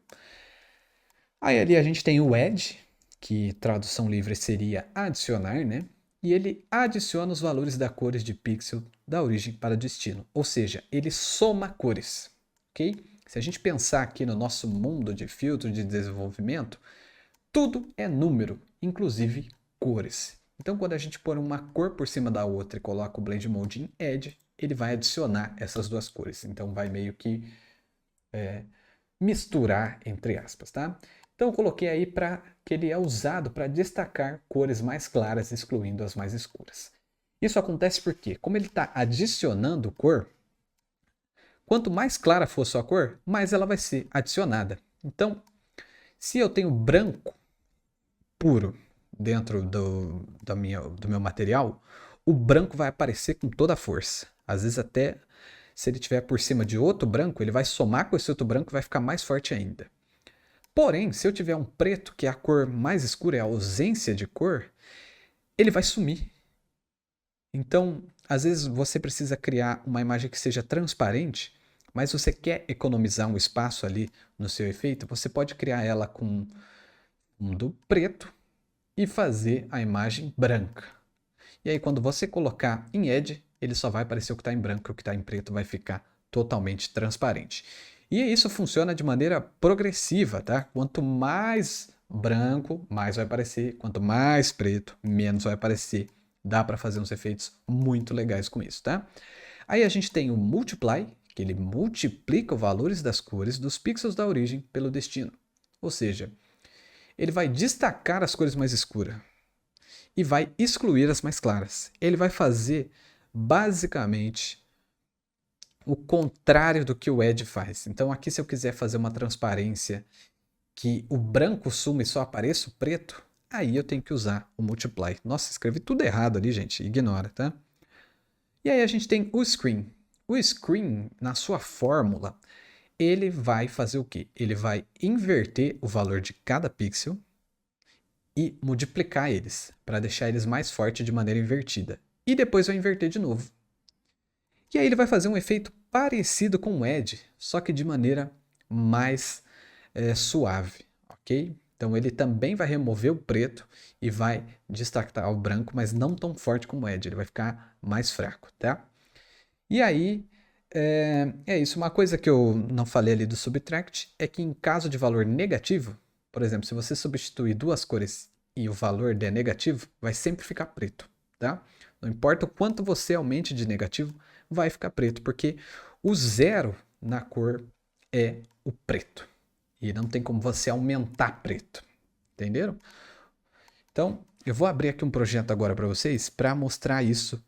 Aí ali a gente tem o Add, que tradução livre seria adicionar, né? E ele adiciona os valores da cores de pixel da origem para destino, ou seja, ele soma cores, ok? Se a gente pensar aqui no nosso mundo de filtro de desenvolvimento, tudo é número, inclusive cores. Então, quando a gente pôr uma cor por cima da outra e coloca o Blend Mode em Add, ele vai adicionar essas duas cores. Então, vai meio que misturar, entre aspas, tá? Então, eu coloquei aí para que ele é usado para destacar cores mais claras, excluindo as mais escuras. Isso acontece porque, como ele está adicionando cor, quanto mais clara for sua cor, mais ela vai ser adicionada. Então, se eu tenho branco puro dentro do meu material, o branco vai aparecer com toda a força. Às vezes até se ele estiver por cima de outro branco, ele vai somar com esse outro branco e vai ficar mais forte ainda. Porém, se eu tiver um preto, que é a cor mais escura, é a ausência de cor, ele vai sumir. Então, às vezes você precisa criar uma imagem que seja transparente, mas você quer economizar um espaço ali no seu efeito, você pode criar ela com fundo preto e fazer a imagem branca. E aí, quando você colocar em Edge, ele só vai aparecer o que está em branco e o que está em preto vai ficar totalmente transparente. E isso funciona de maneira progressiva, tá? Quanto mais branco, mais vai aparecer. Quanto mais preto, menos vai aparecer. Dá para fazer uns efeitos muito legais com isso, tá? Aí a gente tem o Multiply, que ele multiplica os valores das cores dos pixels da origem pelo destino. Ou seja, ele vai destacar as cores mais escuras e vai excluir as mais claras. Ele vai fazer basicamente o contrário do que o Edge faz. Então aqui, se eu quiser fazer uma transparência que o branco suma e só apareça o preto, aí eu tenho que usar o Multiply. Nossa, escrevi tudo errado ali, gente. Ignora, tá? E aí a gente tem o Screen. O Screen, na sua fórmula, ele vai fazer o quê? Ele vai inverter o valor de cada pixel e multiplicar eles, para deixar eles mais fortes de maneira invertida. E depois vai inverter de novo. E aí ele vai fazer um efeito parecido com o Edge, só que de maneira mais suave, ok? Então ele também vai remover o preto e vai destacar o branco, mas não tão forte como o Edge, ele vai ficar mais fraco, tá? E aí, é isso. Uma coisa que eu não falei ali do Subtract é que em caso de valor negativo, por exemplo, se você substituir duas cores e o valor der negativo, vai sempre ficar preto, tá? Não importa o quanto você aumente de negativo, vai ficar preto, porque o zero na cor é o preto. E não tem como você aumentar preto, entenderam? Então, eu vou abrir aqui um projeto agora para vocês para mostrar isso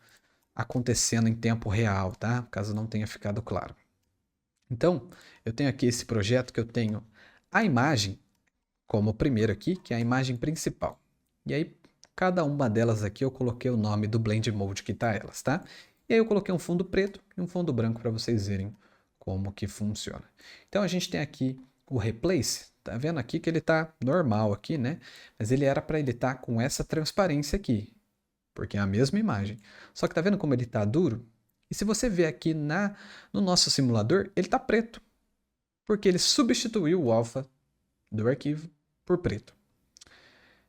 acontecendo em tempo real, tá? Caso não tenha ficado claro. Então, eu tenho aqui esse projeto que eu tenho a imagem como primeiro aqui, que é a imagem principal. E aí, cada uma delas aqui eu coloquei o nome do Blend Mode que tá elas, tá? E aí eu coloquei um fundo preto e um fundo branco para vocês verem como que funciona. Então a gente tem aqui o Replace, tá vendo aqui que ele tá normal aqui, né? Mas ele era para ele estar com essa transparência aqui, porque é a mesma imagem. Só que tá vendo como ele tá duro? E se você ver aqui no nosso simulador, ele tá preto, porque ele substituiu o alpha do arquivo por preto.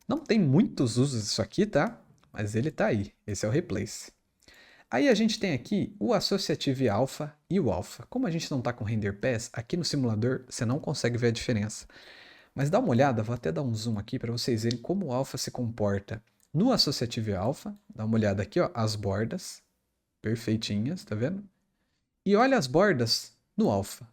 Não tem muitos usos isso aqui, tá? Mas ele tá aí. Esse é o Replace. Aí a gente tem aqui o Associative Alpha e o Alpha. Como a gente não está com Render Pass, aqui no simulador você não consegue ver a diferença. Mas dá uma olhada, vou até dar um zoom aqui para vocês verem como o Alpha se comporta no Associative Alpha. Dá uma olhada aqui, ó, as bordas perfeitinhas, tá vendo? E olha as bordas no Alpha.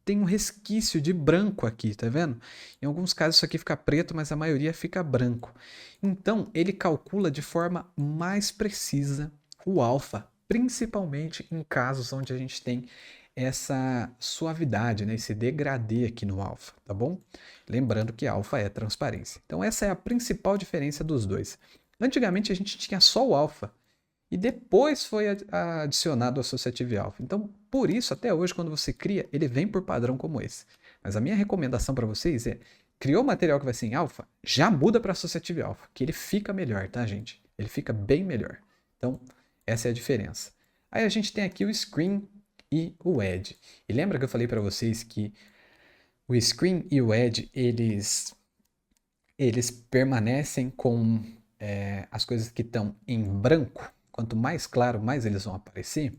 Tem um resquício de branco aqui, tá vendo? Em alguns casos isso aqui fica preto, mas a maioria fica branco. Então ele calcula de forma mais precisa o alfa, principalmente em casos onde a gente tem essa suavidade, né? Esse degradê aqui no alfa, tá bom? Lembrando que alfa é transparência. Então essa é a principal diferença dos dois. Antigamente a gente tinha só o alfa, e depois foi adicionado o Associative Alpha. Então, por isso, até hoje, quando você cria, ele vem por padrão como esse. Mas a minha recomendação para vocês é, criou o material que vai ser em Alpha, já muda para Associative Alpha, que ele fica melhor, tá, gente? Ele fica bem melhor. Então, essa é a diferença. Aí a gente tem aqui o Screen e o Edge. E lembra que eu falei para vocês que o Screen e o Edge, eles permanecem com as coisas que estão em branco. Quanto mais claro, mais eles vão aparecer.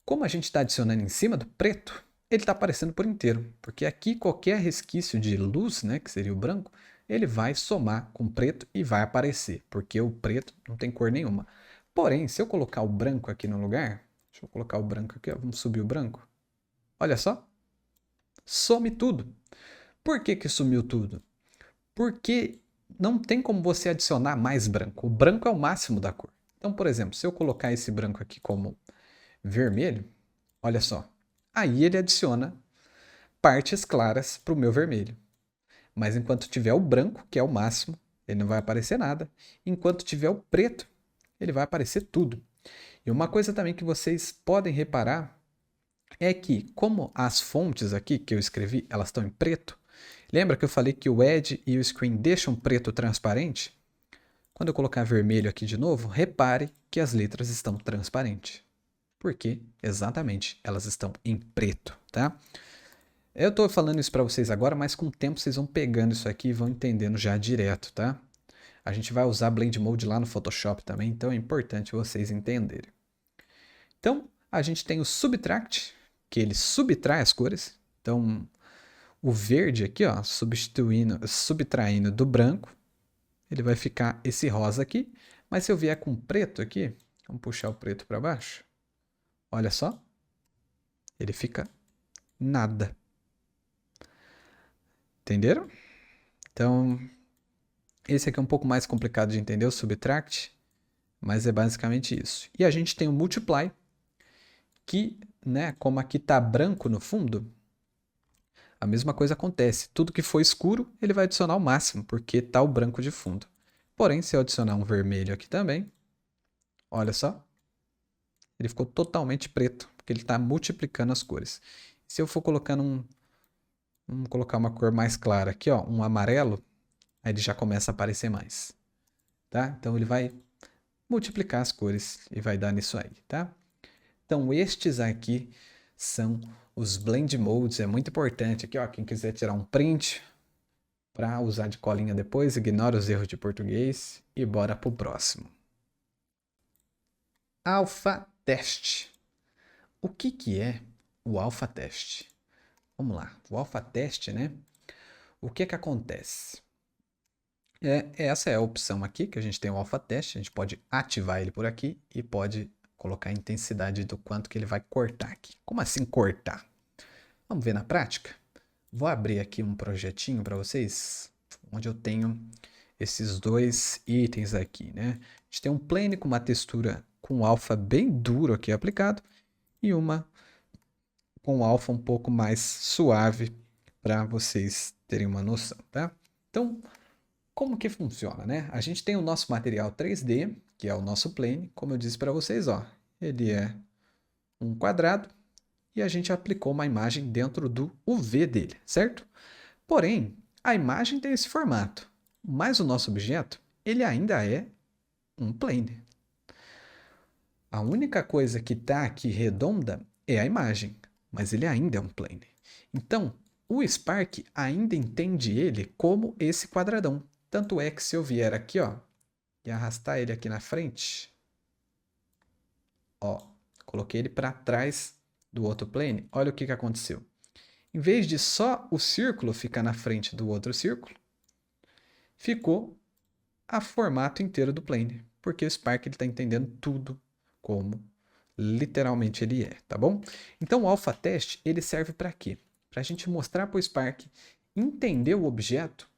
Como a gente está adicionando em cima do preto, ele está aparecendo por inteiro. Porque aqui qualquer resquício de luz, né, que seria o branco, ele vai somar com o preto e vai aparecer. Porque o preto não tem cor nenhuma. Porém, se eu colocar o branco aqui no lugar, deixa eu colocar o branco aqui, ó, vamos subir o branco. Olha só, some tudo. Por que que sumiu tudo? Porque não tem como você adicionar mais branco. O branco é o máximo da cor. Então, por exemplo, se eu colocar esse branco aqui como vermelho, olha só. Aí ele adiciona partes claras para o meu vermelho. Mas enquanto tiver o branco, que é o máximo, ele não vai aparecer nada. Enquanto tiver o preto, ele vai aparecer tudo. E uma coisa também que vocês podem reparar é que, como as fontes aqui que eu escrevi, elas estão em preto, Lembra que eu falei que o Edge e o Screen deixam preto transparente? Quando eu colocar vermelho aqui de novo, repare que as letras estão transparentes. Por quê? Exatamente, elas estão em preto, tá? Eu estou falando isso para vocês agora, mas com o tempo vocês vão pegando isso aqui e vão entendendo já direto, tá? A gente vai usar Blend Mode lá no Photoshop também, então é importante vocês entenderem. Então, a gente tem o Subtract, que ele subtrai as cores. Então, o verde aqui, ó, subtraindo do branco, ele vai ficar esse rosa aqui. Mas se eu vier com preto aqui, vamos puxar o preto para baixo. Olha só, ele fica nada. Entenderam? Então, esse aqui é um pouco mais complicado de entender, o Subtract, mas é basicamente isso. E a gente tem o Multiply, que, né, como aqui está branco no fundo, a mesma coisa acontece. Tudo que for escuro, ele vai adicionar o máximo, porque está o branco de fundo. Porém, se eu adicionar um vermelho aqui também, olha só, ele ficou totalmente preto, porque ele está multiplicando as cores. Se eu for colocando vamos colocar uma cor mais clara aqui, ó, um amarelo, aí ele já começa a aparecer mais, tá? Então ele vai multiplicar as cores e vai dar nisso aí, tá? Então estes aqui são os Blend Modes, é muito importante aqui, ó, quem quiser tirar um print para usar de colinha depois, ignora os erros de português e bora pro próximo. Alpha Test. O que é o Alpha Test? Vamos lá, o Alpha Test, né? O que acontece? Essa é a opção aqui, que a gente tem o Alpha Test, a gente pode ativar ele por aqui e pode colocar a intensidade do quanto que ele vai cortar aqui. Como assim cortar? Vamos ver na prática? Vou abrir aqui um projetinho para vocês, onde eu tenho esses dois itens aqui, né? A gente tem um plane com uma textura com alfa bem duro aqui aplicado e uma com alfa um pouco mais suave para vocês terem uma noção, tá? Então, como que funciona, né? A gente tem o nosso material 3D, que é o nosso plane, como eu disse para vocês, ó, ele é um quadrado e a gente aplicou uma imagem dentro do UV dele, certo? Porém, a imagem tem esse formato, mas o nosso objeto, ele ainda é um plane. A única coisa que está aqui redonda é a imagem, mas ele ainda é um plane. Então, o Spark ainda entende ele como esse quadradão. Tanto é que se eu vier aqui, ó, e arrastar ele aqui na frente, ó, coloquei ele para trás do outro plane, olha o que aconteceu. Em vez de só o círculo ficar na frente do outro círculo, ficou a formato inteiro do plane, porque o Spark está entendendo tudo como literalmente ele é, tá bom? Então o Alpha Test ele serve para quê? Para a gente mostrar para o Spark entender o objeto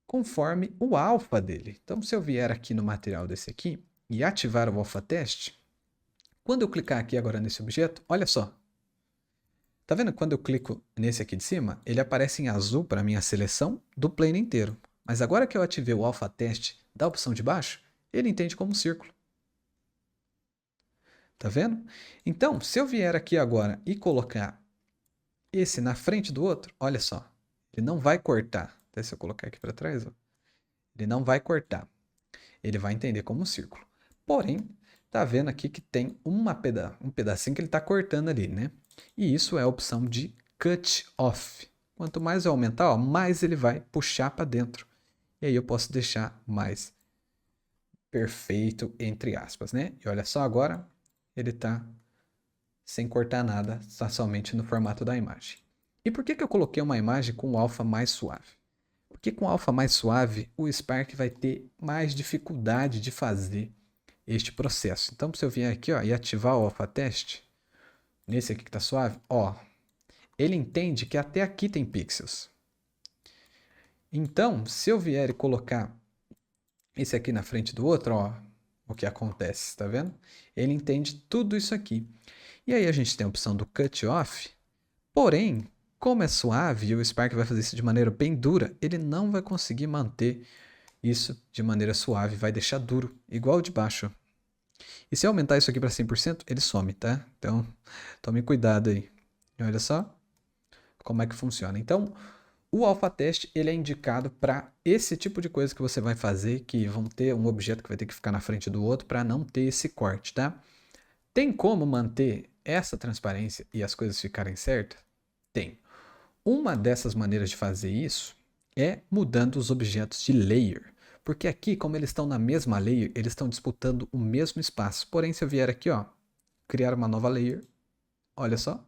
conforme o alfa dele. Então se eu vier aqui no material desse aqui e ativar o Alpha Test, quando eu clicar aqui agora nesse objeto, olha só. Tá vendo? Quando eu clico nesse aqui de cima, ele aparece em azul para a minha seleção do plane inteiro. Mas agora que eu ativei o Alpha Test da opção de baixo, ele entende como um círculo. Tá vendo? Então, se eu vier aqui agora e colocar esse na frente do outro, olha só, ele não vai cortar. Até se eu colocar aqui para trás, ó, ele não vai cortar. Ele vai entender como um círculo. Porém, tá vendo aqui que tem um pedacinho que ele está cortando ali, né? E isso é a opção de Cut Off. Quanto mais eu aumentar, ó, mais ele vai puxar para dentro. E aí eu posso deixar mais perfeito, entre aspas, né? E olha só agora, ele está sem cortar nada, está somente no formato da imagem. E por que eu coloquei uma imagem com o alfa mais suave? Porque com o alfa mais suave, o Spark vai ter mais dificuldade de fazer este processo. Então, se eu vier aqui, ó, e ativar o Alpha Test, nesse aqui que está suave, ó, ele entende que até aqui tem pixels. Então, se eu vier e colocar esse aqui na frente do outro, ó, o que acontece, tá vendo? Ele entende tudo isso aqui. E aí a gente tem a opção do Cut Off, porém, como é suave e o Spark vai fazer isso de maneira bem dura, ele não vai conseguir manter isso de maneira suave, vai deixar duro, igual o de baixo. E se eu aumentar isso aqui para 100%, ele some, tá? Então, tome cuidado aí. E olha só como é que funciona. Então, O alpha teste ele é indicado para esse tipo de coisa que você vai fazer, que vão ter um objeto que vai ter que ficar na frente do outro para não ter esse corte, tá? Tem como manter essa transparência e as coisas ficarem certas? Tem. Uma dessas maneiras de fazer isso é mudando os objetos de layer. Porque aqui, como eles estão na mesma layer, eles estão disputando o mesmo espaço. Porém, se eu vier aqui, ó, criar uma nova layer, olha só,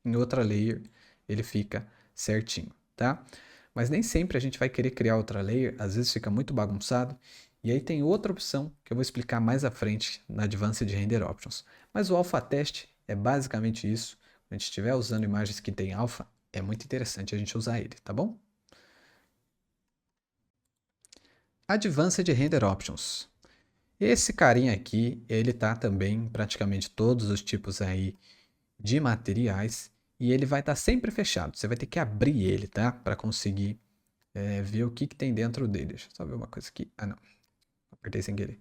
em outra layer ele fica certinho, tá? Mas nem sempre a gente vai querer criar outra layer, às vezes fica muito bagunçado. E aí tem outra opção que eu vou explicar mais à frente na Advanced Render Options. Mas o Alpha Test é basicamente isso. Quando a gente estiver usando imagens que tem alpha, é muito interessante a gente usar ele, tá bom? Advanced Render Options. Esse carinha aqui, ele tá também em praticamente todos os tipos aí de materiais e ele vai estar sempre fechado. Você vai ter que abrir ele, tá? Para conseguir ver o que tem dentro dele. Deixa eu só ver uma coisa aqui. Ah, não. Apertei sem querer.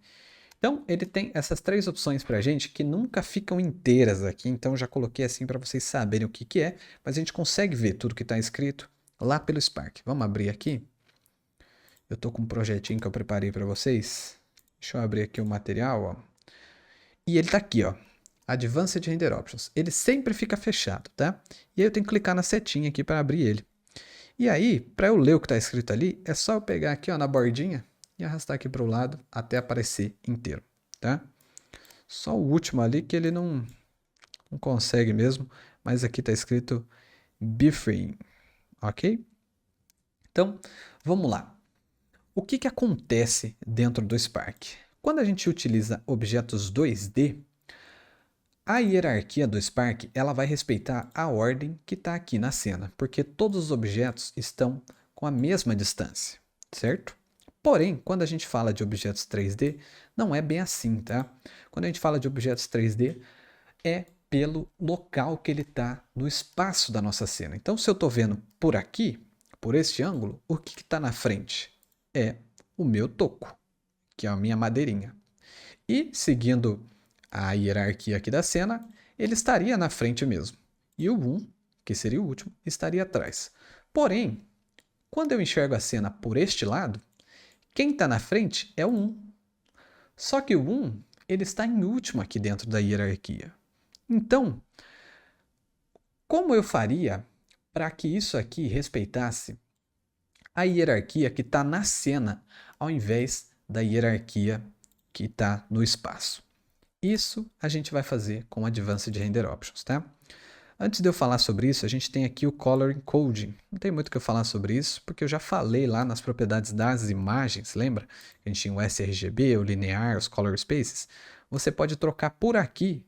Então, ele tem essas três opções para a gente que nunca ficam inteiras aqui. Então, já coloquei assim para vocês saberem o que é. Mas a gente consegue ver tudo que está escrito lá pelo Spark. Vamos abrir aqui. Eu estou com um projetinho que eu preparei para vocês. Deixa eu abrir aqui o material, ó. E ele está aqui, ó. Advanced Render Options. Ele sempre fica fechado, tá? E aí eu tenho que clicar na setinha aqui para abrir ele. E aí, para eu ler o que está escrito ali, é só eu pegar aqui, ó, na bordinha e arrastar aqui para o lado até aparecer inteiro, tá? Só o último ali que ele não consegue mesmo, mas aqui está escrito Beframe, ok? Então, vamos lá. O que acontece dentro do Spark? Quando a gente utiliza objetos 2D, a hierarquia do Spark ela vai respeitar a ordem que está aqui na cena, porque todos os objetos estão com a mesma distância, certo? Porém, quando a gente fala de objetos 3D, não é bem assim, tá? Quando a gente fala de objetos 3D, é pelo local que ele está no espaço da nossa cena. Então, se eu estou vendo por aqui, por este ângulo, o que está na frente? É o meu toco, que é a minha madeirinha. E, seguindo a hierarquia aqui da cena, ele estaria na frente mesmo. E o 1, que seria o último, estaria atrás. Porém, quando eu enxergo a cena por este lado, quem está na frente é o 1. Só que o 1 ele está em último aqui dentro da hierarquia. Então, como eu faria para que isso aqui respeitasse a hierarquia que está na cena, ao invés da hierarquia que está no espaço? Isso a gente vai fazer com Advanced Render Options, tá? Antes de eu falar sobre isso, a gente tem aqui o Color Encoding. Não tem muito o que eu falar sobre isso, porque eu já falei lá nas propriedades das imagens, lembra? A gente tinha o sRGB, o linear, os Color Spaces. Você pode trocar por aqui,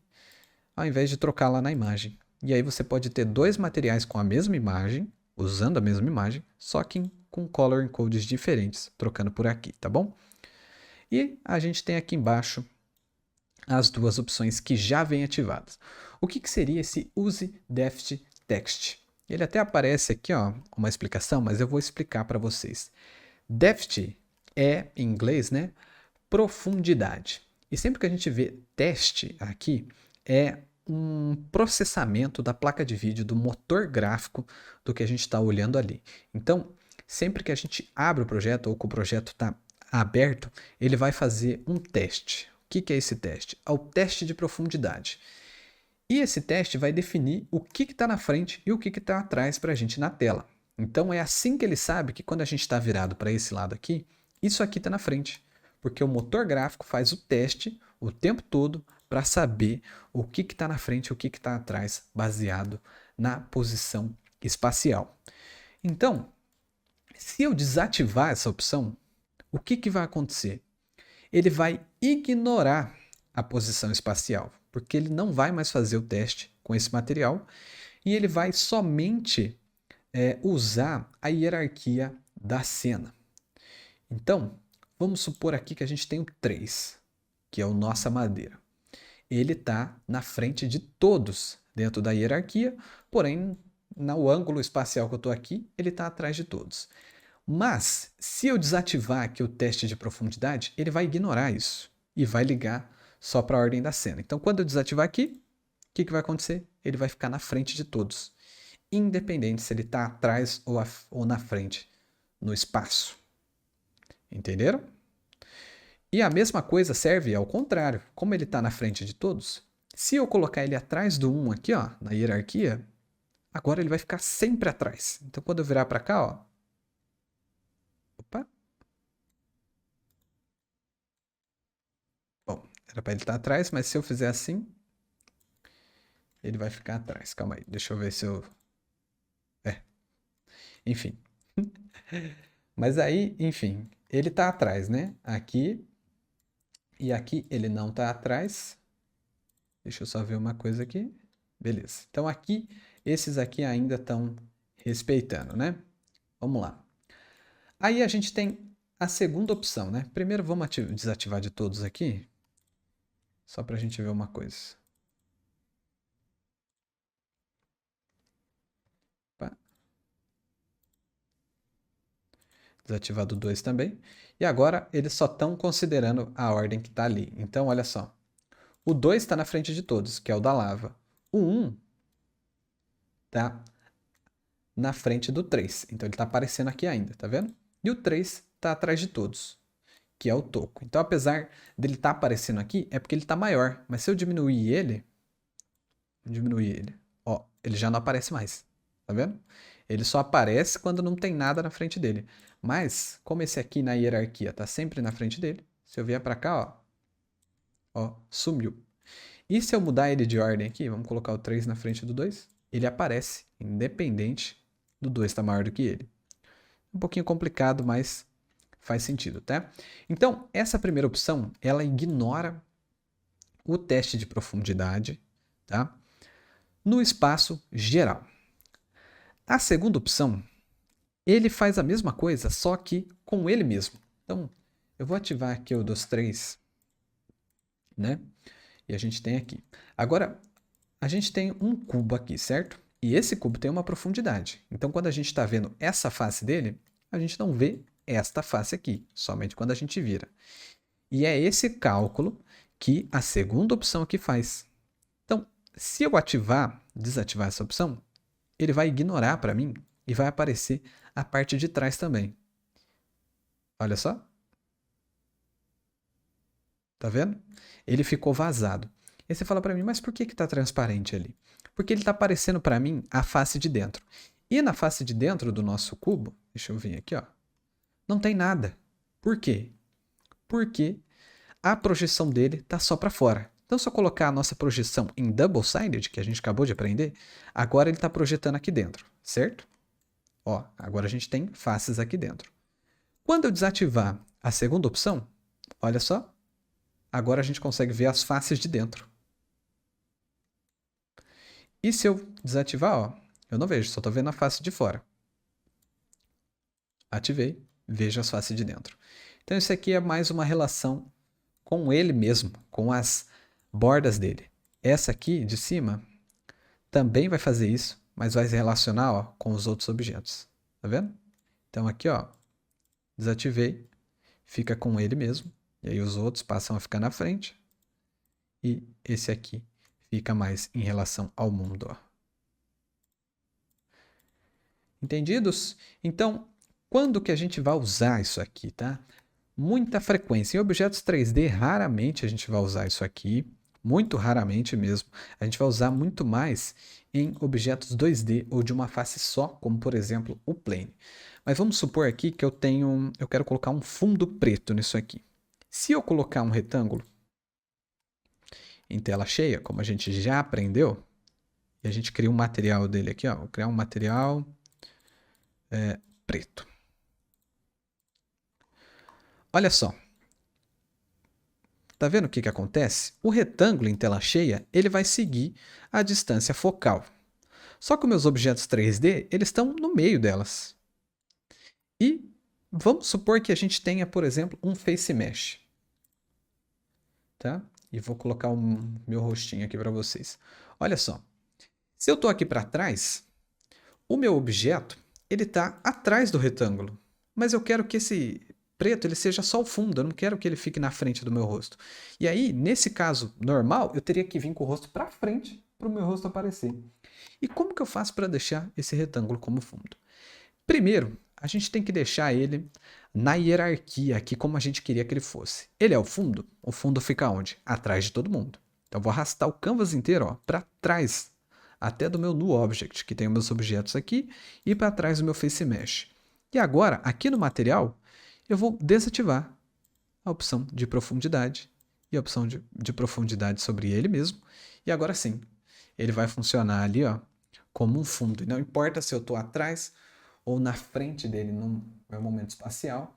ao invés de trocar lá na imagem. E aí você pode ter dois materiais com a mesma imagem, usando a mesma imagem, só que com Color Encodes diferentes, trocando por aqui, tá bom? E a gente tem aqui embaixo as duas opções que já vêm ativadas. O que seria esse Use Depth Text? Ele até aparece aqui, ó, uma explicação, mas eu vou explicar para vocês. Depth é, em inglês, né, profundidade. E sempre que a gente vê teste aqui, é um processamento da placa de vídeo, do motor gráfico do que a gente está olhando ali. Então, sempre que a gente abre o projeto ou que o projeto está aberto, ele vai fazer um teste. O que é esse teste? É o teste de profundidade. E esse teste vai definir o que está na frente e o que está atrás para a gente na tela. Então é assim que ele sabe que quando a gente está virado para esse lado aqui, isso aqui está na frente. Porque o motor gráfico faz o teste o tempo todo para saber o que está na frente e o que está atrás, baseado na posição espacial. Então, se eu desativar essa opção, o que vai acontecer? Ele vai ignorar a posição espacial, porque ele não vai mais fazer o teste com esse material e ele vai somente usar a hierarquia da cena. Então, vamos supor aqui que a gente tem o 3, que é o nossa madeira. Ele está na frente de todos dentro da hierarquia, porém, no ângulo espacial que eu estou aqui, ele está atrás de todos. Mas, se eu desativar aqui o teste de profundidade, ele vai ignorar isso e vai ligar só para a ordem da cena. Então, quando eu desativar aqui, o que vai acontecer? Ele vai ficar na frente de todos. independente se ele está atrás ou na frente, no espaço. Entenderam? E a mesma coisa serve ao contrário. Como ele está na frente de todos, se eu colocar ele atrás do 1 aqui, ó, na hierarquia, agora ele vai ficar sempre atrás. Então, quando eu virar para cá, ó, opa. Bom, era para ele estar atrás, mas se eu fizer assim, ele vai ficar atrás. Calma aí, deixa eu ver se eu... Enfim. Mas aí, enfim, ele está atrás, né? Aqui e aqui ele não está atrás. Deixa eu só ver uma coisa aqui. Beleza. Então aqui, esses aqui ainda estão respeitando, né? Vamos lá. Aí a gente tem a segunda opção, né? Primeiro vamos desativar de todos aqui, só para a gente ver uma coisa. Opa. Desativado 2 também. E agora eles só estão considerando a ordem que está ali. Então, olha só. O 2 está na frente de todos, que é o da lava. O 1 está na frente do 3. Então, ele está aparecendo aqui ainda, tá vendo? E o 3 está atrás de todos, que é o toco. Então, apesar dele estar aparecendo aqui, é porque ele está maior. Mas se eu diminuir ele, ó, ele já não aparece mais. Tá vendo? Ele só aparece quando não tem nada na frente dele. Mas, como esse aqui na hierarquia está sempre na frente dele, se eu vier para cá, ó, sumiu. E se eu mudar ele de ordem aqui, vamos colocar o 3 na frente do 2, ele aparece, independente do 2 estar maior do que ele. Um pouquinho complicado, mas faz sentido, tá? Então, essa primeira opção, ela ignora o teste de profundidade, tá? No espaço geral. A segunda opção, ele faz a mesma coisa, só que com ele mesmo. Então, eu vou ativar aqui o dos 3, né? E a gente tem aqui. Agora, a gente tem um cubo aqui, certo? E esse cubo tem uma profundidade. Então, quando a gente está vendo essa face dele, a gente não vê esta face aqui, somente quando a gente vira. E é esse cálculo que a segunda opção aqui faz. Então, se eu desativar essa opção, ele vai ignorar para mim e vai aparecer a parte de trás também. Olha só. Tá vendo? Ele ficou vazado. E você fala para mim, mas por que está transparente ali? Porque ele está aparecendo para mim a face de dentro. E na face de dentro do nosso cubo, deixa eu vir aqui, ó, não tem nada. Por quê? Porque a projeção dele está só para fora. Então, se eu colocar a nossa projeção em double-sided, que a gente acabou de aprender, agora ele está projetando aqui dentro, certo? Ó, agora a gente tem faces aqui dentro. Quando eu desativar a segunda opção, olha só, agora a gente consegue ver as faces de dentro. E se eu desativar, ó, eu não vejo, só estou vendo a face de fora. Ativei, vejo as faces de dentro. Então isso aqui é mais uma relação com ele mesmo, com as bordas dele. Essa aqui de cima também vai fazer isso, mas vai se relacionar, ó, com os outros objetos. Tá vendo? Então aqui, ó, desativei, fica com ele mesmo. E aí os outros passam a ficar na frente. E esse aqui fica mais em relação ao mundo, ó. Entendidos? Então, quando que a gente vai usar isso aqui, tá? Muita frequência. Em objetos 3D, raramente a gente vai usar isso aqui. Muito raramente mesmo. A gente vai usar muito mais em objetos 2D ou de uma face só, como por exemplo o plane. Mas vamos supor aqui que eu quero colocar um fundo preto nisso aqui. Se eu colocar um retângulo em tela cheia, como a gente já aprendeu, e a gente cria um material dele aqui, ó, vou criar um material preto. Olha só. Tá vendo o que acontece? O retângulo em tela cheia, ele vai seguir a distância focal. Só que os meus objetos 3D, eles estão no meio delas. E vamos supor que a gente tenha, por exemplo, um face mesh. Tá? E vou colocar o meu rostinho aqui para vocês. Olha só. Se eu estou aqui para trás, o meu objeto ele está atrás do retângulo. Mas eu quero que esse preto ele seja só o fundo, eu não quero que ele fique na frente do meu rosto. E aí, nesse caso normal, eu teria que vir com o rosto para frente para o meu rosto aparecer. E como que eu faço para deixar esse retângulo como fundo? Primeiro, a gente tem que deixar ele na hierarquia aqui como a gente queria que ele fosse. Ele é o fundo fica onde? Atrás de todo mundo. Então eu vou arrastar o canvas inteiro para trás, até do meu New Object, que tem os meus objetos aqui, e para trás do meu Face Mesh. E agora, aqui no material, eu vou desativar a opção de profundidade e a opção de profundidade sobre ele mesmo. E agora sim, ele vai funcionar ali, ó, como um fundo. E não importa se eu estou atrás ou na frente dele num meu momento espacial,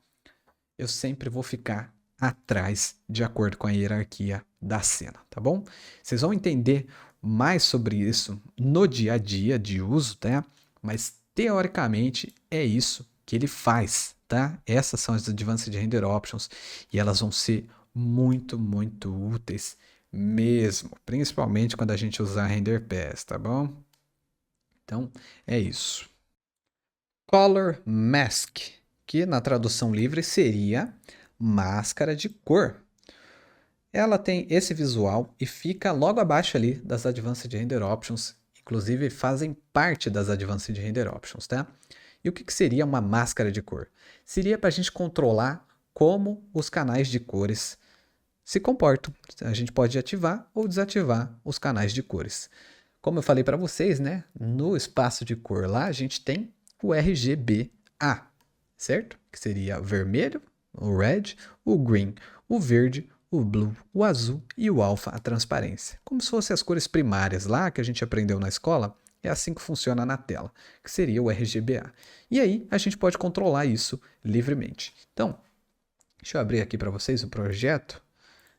eu sempre vou ficar atrás de acordo com a hierarquia da cena, tá bom? Vocês vão entender mais sobre isso no dia a dia de uso, tá? Mas teoricamente é isso que ele faz, tá? Essas são as Advanced Render Options e elas vão ser muito, muito úteis mesmo, principalmente quando a gente usar Render Pass, tá bom? Então, é isso. Color Mask, que na tradução livre seria máscara de cor. Ela tem esse visual e fica logo abaixo ali das Advanced Render Options, inclusive fazem parte das Advanced Render Options, tá? E o que seria uma máscara de cor? Seria para a gente controlar como os canais de cores se comportam. A gente pode ativar ou desativar os canais de cores. Como eu falei para vocês, né? No espaço de cor lá, a gente tem o RGBA, certo? Que seria o vermelho, o red, o green, o verde, o blue, o azul e o alpha, a transparência. Como se fossem as cores primárias lá que a gente aprendeu na escola, é assim que funciona na tela, que seria o RGBA. E aí a gente pode controlar isso livremente. Então, deixa eu abrir aqui para vocês o projeto,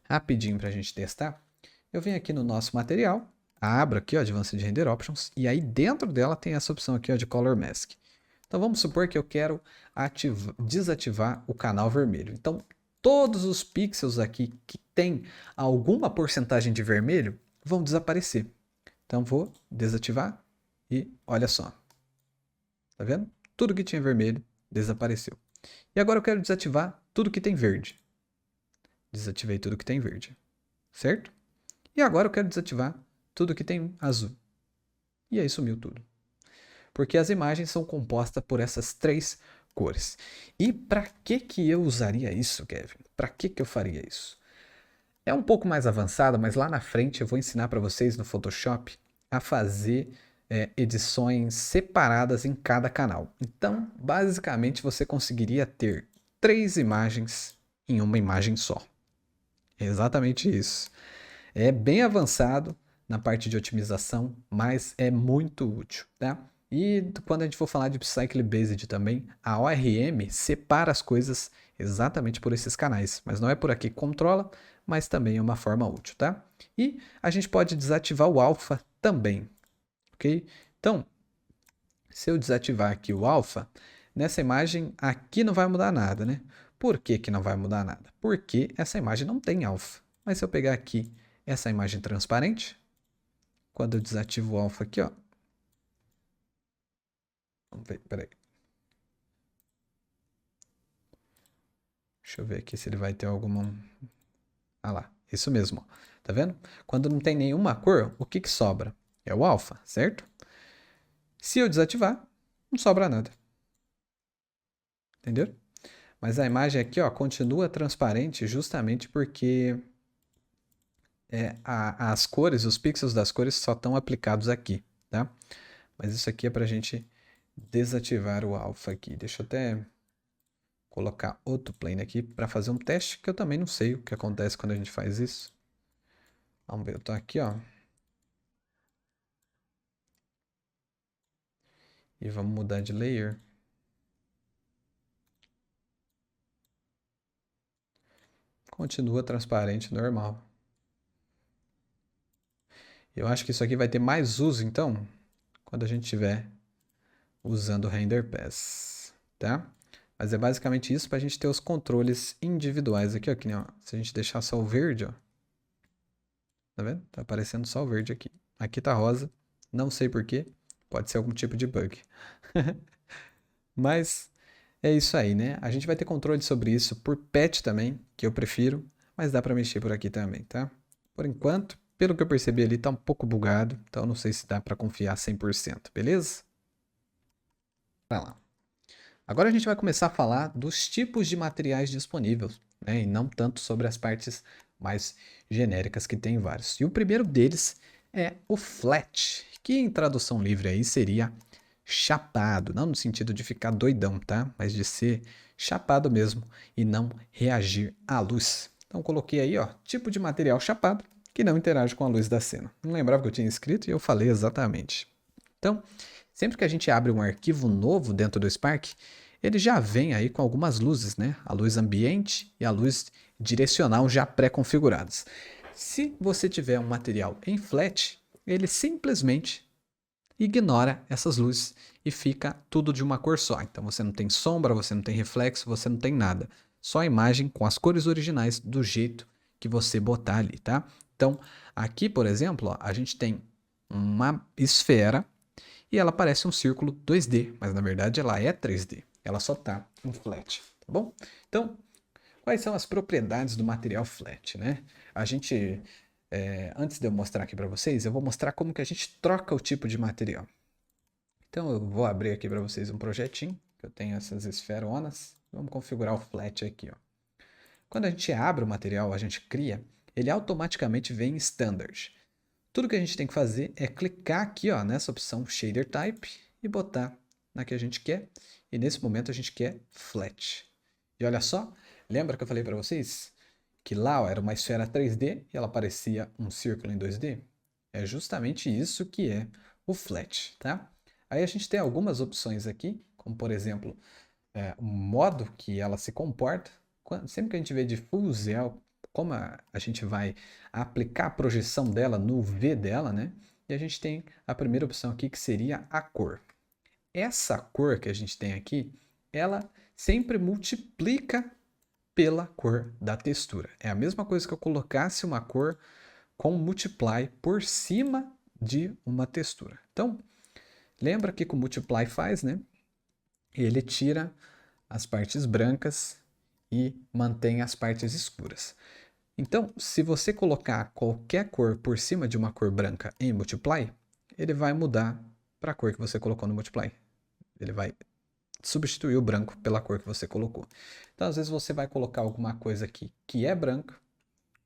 rapidinho para a gente testar. Eu venho aqui no nosso material, abro aqui, ó, Advanced Render Options, e aí dentro dela tem essa opção aqui, ó, de Color Mask. Então vamos supor que eu quero desativar o canal vermelho. Então todos os pixels aqui que tem alguma porcentagem de vermelho vão desaparecer. Então vou desativar e olha só. Tá vendo? Tudo que tinha vermelho desapareceu. E agora eu quero desativar tudo que tem verde. Desativei tudo que tem verde. Certo? E agora eu quero desativar tudo que tem azul. E aí sumiu tudo. Porque as imagens são compostas por essas três cores. E para que eu usaria isso, Kevin? Para que eu faria isso? É um pouco mais avançado, mas lá na frente eu vou ensinar para vocês no Photoshop a fazer edições separadas em cada canal. Então, basicamente, você conseguiria ter 3 imagens em uma imagem só. É exatamente isso. É bem avançado na parte de otimização, mas é muito útil, tá? E quando a gente for falar de Cycle Based também, a ORM separa as coisas exatamente por esses canais, mas não é por aqui que controla, mas também é uma forma útil, tá? E a gente pode desativar o alpha também, ok? Então, se eu desativar aqui o alpha, nessa imagem aqui não vai mudar nada, né? Por que que não vai mudar nada? Porque essa imagem não tem alpha. Mas se eu pegar aqui essa imagem transparente, quando eu desativo o alpha aqui, ó. Vamos ver, peraí. Deixa eu ver aqui se ele vai ter alguma... Ah lá, isso mesmo, ó. Tá vendo? Quando não tem nenhuma cor, o que que sobra? É o alpha, certo? Se eu desativar, não sobra nada. Entendeu? Mas a imagem aqui, ó, continua transparente justamente porque as cores, os pixels das cores só estão aplicados aqui, tá? Mas isso aqui é para a gente desativar o alpha aqui. Deixa eu até colocar outro plane aqui para fazer um teste, que eu também não sei o que acontece quando a gente faz isso. Vamos ver, eu tô aqui, ó. E vamos mudar de layer. Continua transparente, normal. Eu acho que isso aqui vai ter mais uso, então, quando a gente estiver usando o Render Pass, tá? Mas é basicamente isso para a gente ter os controles individuais aqui, ó. Aqui, ó. Se a gente deixar só o verde, ó. Tá vendo? Tá aparecendo só o verde aqui. Aqui tá rosa. Não sei por quê. Pode ser algum tipo de bug. Mas é isso aí, né? A gente vai ter controle sobre isso por patch também, que eu prefiro. Mas dá para mexer por aqui também, tá? Por enquanto, pelo que eu percebi ali, tá um pouco bugado, então não sei se dá para confiar 100%, beleza? Vai lá. Agora a gente vai começar a falar dos tipos de materiais disponíveis, né? E não tanto sobre as partes mais genéricas que tem vários. E o primeiro deles é o flat, que em tradução livre aí seria chapado, não no sentido de ficar doidão, tá? Mas de ser chapado mesmo e não reagir à luz. Então coloquei aí, ó, tipo de material chapado que não interage com a luz da cena. Não lembrava que eu tinha escrito e eu falei exatamente. Então, sempre que a gente abre um arquivo novo dentro do Spark, ele já vem aí com algumas luzes, né? A luz ambiente e a luz direcional já pré-configuradas. Se você tiver um material em flat, ele simplesmente ignora essas luzes e fica tudo de uma cor só. Então você não tem sombra, você não tem reflexo, você não tem nada. Só a imagem com as cores originais do jeito que você botar ali, tá? Então, aqui, por exemplo, ó, a gente tem uma esfera e ela parece um círculo 2D, mas na verdade ela é 3D. Ela só está em flat, tá bom? Então, quais são as propriedades do material flat, né? A gente, antes de eu mostrar aqui para vocês, eu vou mostrar como que a gente troca o tipo de material. Então, eu vou abrir aqui para vocês um projetinho, que eu tenho essas esferonas. Vamos configurar o flat aqui, ó. Quando a gente abre o material, a gente cria, ele automaticamente vem em standard. Tudo que a gente tem que fazer é clicar aqui, ó, nessa opção Shader Type e botar na que a gente quer. E nesse momento a gente quer Flat. E olha só, lembra que eu falei para vocês que lá ó, era uma esfera 3D e ela parecia um círculo em 2D? É justamente isso que é o Flat, tá? Aí a gente tem algumas opções aqui, como por exemplo, o modo que ela se comporta. Sempre que a gente vê de full Zell, como a gente vai aplicar a projeção dela no V dela, né? E a gente tem a primeira opção aqui que seria a cor. Essa cor que a gente tem aqui, ela sempre multiplica pela cor da textura. É a mesma coisa que eu colocasse uma cor com multiply por cima de uma textura. Então, lembra que o multiply faz, né? Ele tira as partes brancas e mantém as partes escuras. Então, se você colocar qualquer cor por cima de uma cor branca em Multiply, ele vai mudar para a cor que você colocou no Multiply. Ele vai substituir o branco pela cor que você colocou. Então, às vezes você vai colocar alguma coisa aqui que é branca,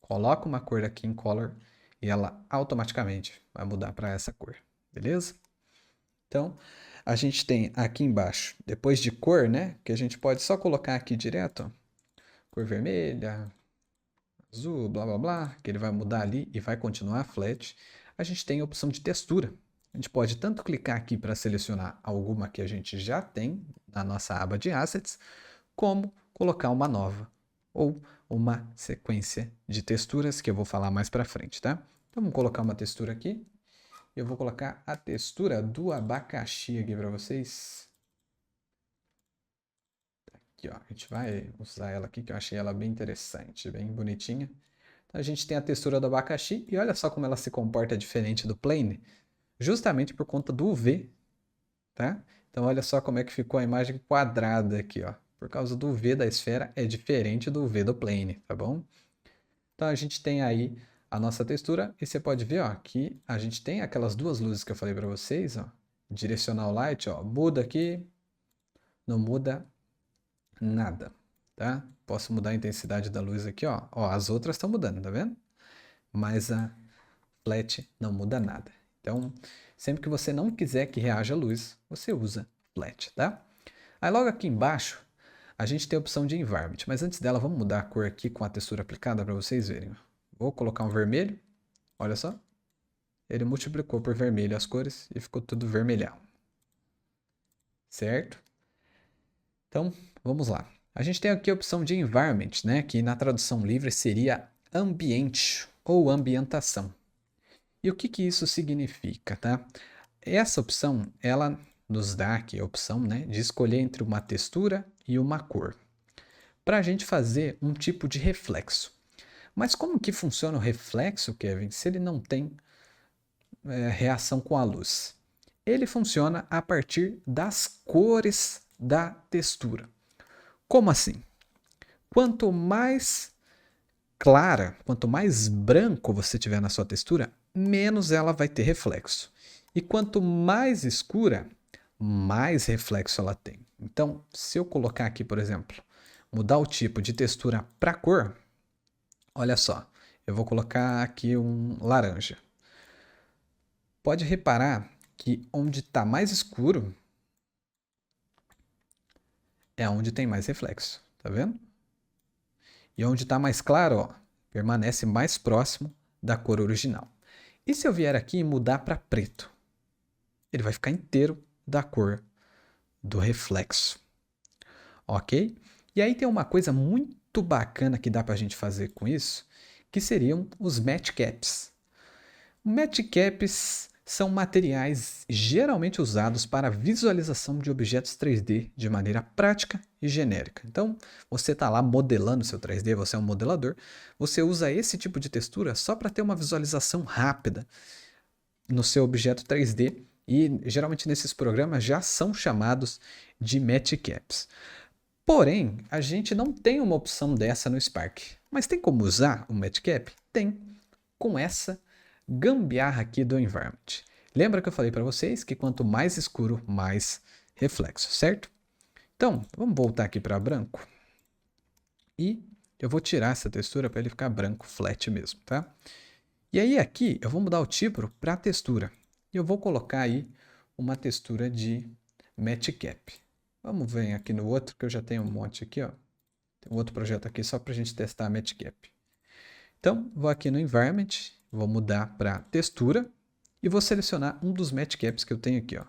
coloca uma cor aqui em Color e ela automaticamente vai mudar para essa cor, beleza? Então, a gente tem aqui embaixo, depois de cor, né, que a gente pode só colocar aqui direto, ó, cor vermelha, azul, blá blá blá, que ele vai mudar ali e vai continuar flat. A gente tem a opção de textura. A gente pode tanto clicar aqui para selecionar alguma que a gente já tem na nossa aba de assets, como colocar uma nova ou uma sequência de texturas que eu vou falar mais para frente, tá? Então vamos colocar uma textura aqui. Eu vou colocar a textura do abacaxi aqui para vocês. Aqui, ó, a gente vai usar ela aqui, que eu achei ela bem interessante, bem bonitinha. Então a gente tem a textura do abacaxi e olha só como ela se comporta diferente do plane, justamente por conta do V, tá? Então olha só como é que ficou a imagem quadrada aqui, ó. Por causa do V da esfera é diferente do V do plane, tá bom? Então a gente tem aí a nossa textura e você pode ver, ó, que a gente tem aquelas duas luzes que eu falei para vocês, ó. Direcional light, ó, muda aqui, não muda nada, tá? Posso mudar a intensidade da luz aqui, ó. Ó, as outras estão mudando, tá vendo? Mas a flat não muda nada. Então, sempre que você não quiser que reaja a luz, você usa flat, tá? Aí logo aqui embaixo, a gente tem a opção de environment, mas antes dela, vamos mudar a cor aqui com a textura aplicada para vocês verem. Vou colocar um vermelho, olha só. Ele multiplicou por vermelho as cores e ficou tudo vermelhão. Certo? Então, vamos lá. A gente tem aqui a opção de environment, né, que na tradução livre seria ambiente ou ambientação. E o que que isso significa, tá? Essa opção, ela nos dá aqui a opção, né, de escolher entre uma textura e uma cor, para a gente fazer um tipo de reflexo. Mas como que funciona o reflexo, Kevin, se ele não tem reação com a luz? Ele funciona a partir das cores da textura. Como assim? Quanto mais clara, quanto mais branco você tiver na sua textura, menos ela vai ter reflexo. E quanto mais escura, mais reflexo ela tem. Então, se eu colocar aqui, por exemplo, mudar o tipo de textura para cor, olha só, eu vou colocar aqui um laranja. Pode reparar que onde está mais escuro é onde tem mais reflexo, tá vendo? E onde está mais claro, ó, permanece mais próximo da cor original. E se eu vier aqui e mudar para preto? Ele vai ficar inteiro da cor do reflexo, ok? E aí tem uma coisa muito bacana que dá para a gente fazer com isso, que seriam os match caps. Match caps são materiais geralmente usados para visualização de objetos 3D de maneira prática e genérica. Então, você está lá modelando seu 3D, você é um modelador, você usa esse tipo de textura só para ter uma visualização rápida no seu objeto 3D e geralmente nesses programas já são chamados de match caps. Porém, a gente não tem uma opção dessa no Spark. Mas tem como usar o match cap? Tem, com essa gambiarra aqui do environment. Lembra que eu falei para vocês que quanto mais escuro, mais reflexo, certo? Então, vamos voltar aqui para branco. E eu vou tirar essa textura para ele ficar branco, flat mesmo, tá? E aí aqui eu vou mudar o tipo para textura. E eu vou colocar aí uma textura de match cap. Vamos ver aqui no outro, que eu já tenho um monte aqui, ó. Tem um outro projeto aqui só para a gente testar a match cap. Então, vou aqui no environment, vou mudar para textura e vou selecionar um dos match caps que eu tenho aqui, ó.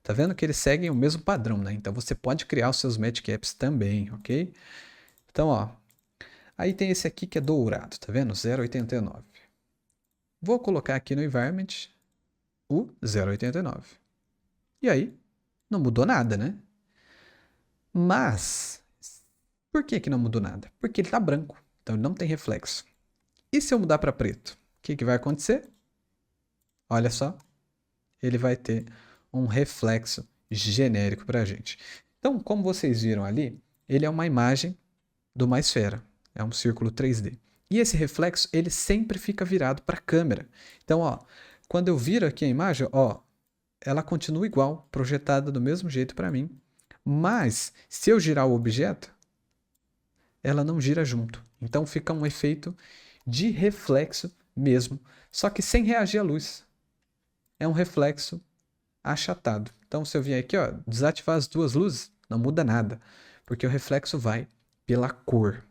Tá vendo que eles seguem o mesmo padrão, né? Então você pode criar os seus match caps também, ok? Então, ó, aí tem esse aqui que é dourado, tá vendo? 0,89. Vou colocar aqui no environment o 0,89. E aí, não mudou nada, né? Mas, por que não mudou nada? Porque ele está branco, então ele não tem reflexo. E se eu mudar para preto? O que vai acontecer? Olha só, ele vai ter um reflexo genérico para a gente. Então, como vocês viram ali, ele é uma imagem de uma esfera, é um círculo 3D. E esse reflexo, ele sempre fica virado para a câmera. Então, ó, quando eu viro aqui a imagem, ó, ela continua igual, projetada do mesmo jeito para mim. Mas, se eu girar o objeto, ela não gira junto. Então, fica um efeito de reflexo mesmo, só que sem reagir à luz. É um reflexo achatado. Então, se eu vier aqui, ó, desativar as duas luzes, não muda nada, porque o reflexo vai pela cor.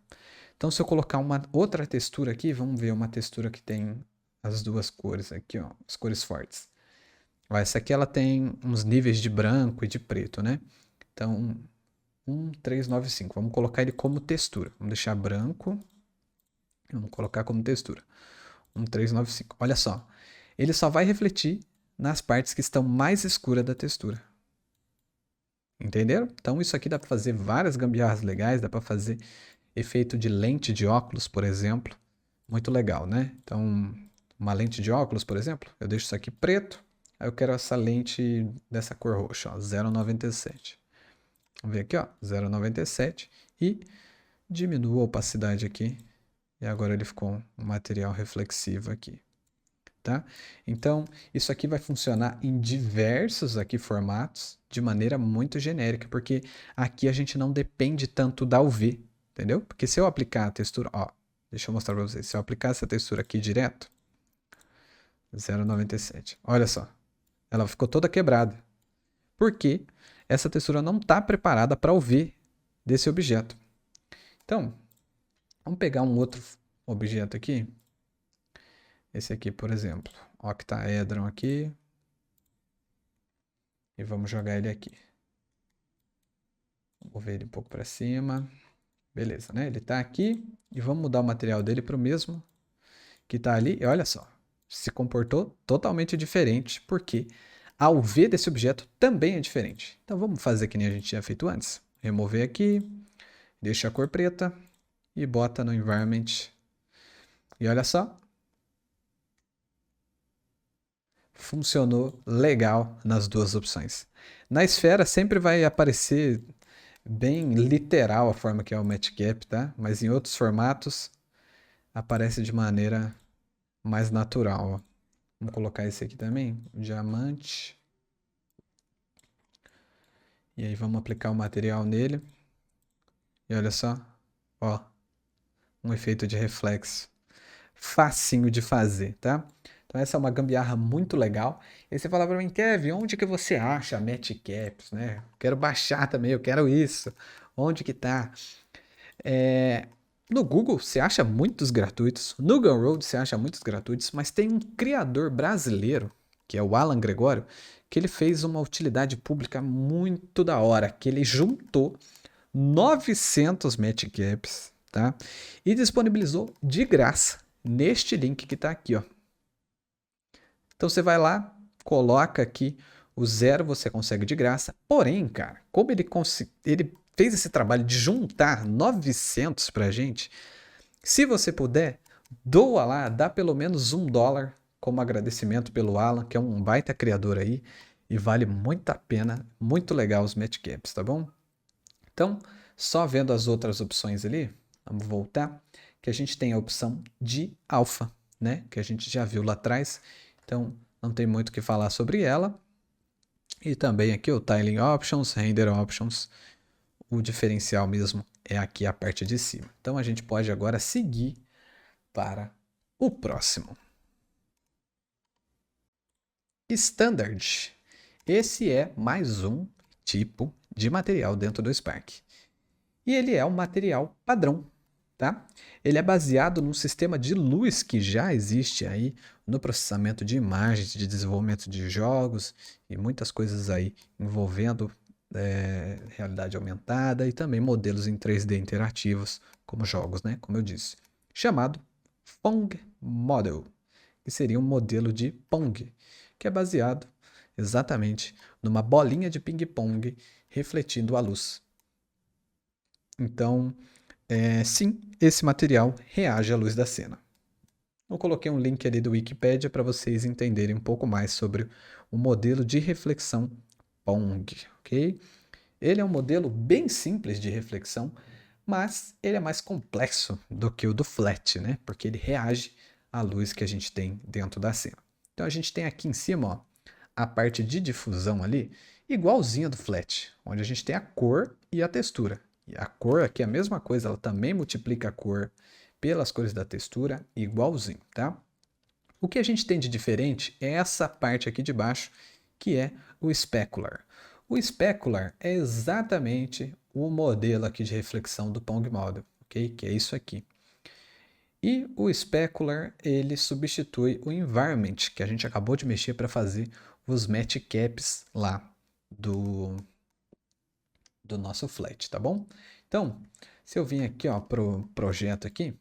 Então, se eu colocar uma outra textura aqui, vamos ver uma textura que tem as duas cores aqui, ó, as cores fortes. Ó, essa aqui ela tem uns níveis de branco e de preto, né? Então, 1395. Vamos colocar ele como textura. Vamos deixar branco. Vamos colocar como textura. 1395. Olha só. Ele só vai refletir nas partes que estão mais escuras da textura. Entenderam? Então isso aqui dá para fazer várias gambiarras legais, dá para fazer efeito de lente de óculos, por exemplo. Muito legal, né? Então, uma lente de óculos, por exemplo, eu deixo isso aqui preto, aí eu quero essa lente dessa cor roxa, ó, 0,97. Vamos ver aqui, ó, 0,97 e diminuo a opacidade aqui. E agora ele ficou um material reflexivo aqui. Tá? Então, isso aqui vai funcionar em diversos aqui formatos de maneira muito genérica, porque aqui a gente não depende tanto da UV, entendeu? Porque se eu aplicar a textura, ó, deixa eu mostrar para vocês, se eu aplicar essa textura aqui direto, 0,97, olha só, ela ficou toda quebrada, porque essa textura não está preparada para UV desse objeto. Então, vamos pegar um outro objeto aqui, esse aqui, por exemplo, octaedron aqui. E vamos jogar ele aqui. Vou mover ele um pouco para cima. Beleza, né? Ele está aqui. E vamos mudar o material dele para o mesmo que está ali. E olha só, se comportou totalmente diferente, porque a UV desse objeto também é diferente. Então vamos fazer que nem a gente tinha feito antes. Remover aqui, deixa a cor preta e bota no environment. E olha só, funcionou legal nas duas opções. Na esfera sempre vai aparecer bem literal a forma que é o match cap, tá? Mas em outros formatos aparece de maneira mais natural, ó. Vamos colocar esse aqui também, o diamante. E aí vamos aplicar o material nele. E olha só, ó, um efeito de reflexo. Facinho de fazer, tá? Então essa é uma gambiarra muito legal. E aí você fala pra mim, Kevin, onde que você acha Matcaps, né? Quero baixar também, eu quero isso. Onde que tá? No Google você acha muitos gratuitos, no Gumroad você acha muitos gratuitos, mas tem um criador brasileiro, que é o Alan Gregório, que ele fez uma utilidade pública muito da hora, que ele juntou 900 matcaps, tá? E disponibilizou de graça neste link que está aqui, ó. Então você vai lá, coloca aqui o zero, você consegue de graça. Porém, cara, como ele fez esse trabalho de juntar 900 pra gente, se você puder, doa lá, dá pelo menos $1 como agradecimento pelo Alan, que é um baita criador aí, e vale muito a pena, muito legal os matcaps, tá bom? Então, só vendo as outras opções ali, vamos voltar, que a gente tem a opção de alfa, né? Que a gente já viu lá atrás. Então, não tem muito o que falar sobre ela. E também aqui o Tiling Options, Render Options. O diferencial mesmo é aqui a parte de cima. Então, a gente pode agora seguir para o próximo. Standard. Esse é mais um tipo de material dentro do Spark. E ele é um material padrão, tá? Ele é baseado num sistema de luz que já existe aí no processamento de imagens, de desenvolvimento de jogos e muitas coisas aí envolvendo realidade aumentada e também modelos em 3D interativos, como jogos, né? Como eu disse. Chamado Pong Model, que seria um modelo de Pong, que é baseado exatamente numa bolinha de ping-pong refletindo a luz. Então, sim, esse material reage à luz da cena. Eu coloquei um link ali do Wikipedia para vocês entenderem um pouco mais sobre o modelo de reflexão Pong, ok? Ele é um modelo bem simples de reflexão, mas ele é mais complexo do que o do flat, né? Porque ele reage à luz que a gente tem dentro da cena. Então a gente tem aqui em cima, ó, a parte de difusão ali, igualzinha do flat, onde a gente tem a cor e a textura. E a cor aqui é a mesma coisa, ela também multiplica a cor pelas cores da textura, igualzinho, tá? O que a gente tem de diferente é essa parte aqui de baixo, que é o specular. O specular é exatamente o modelo aqui de reflexão do Pong Model, ok? Que é isso aqui. E o specular, ele substitui o environment, que a gente acabou de mexer para fazer os matcaps lá do nosso flat, tá bom? Então, se eu vim aqui, ó, pro projeto aqui,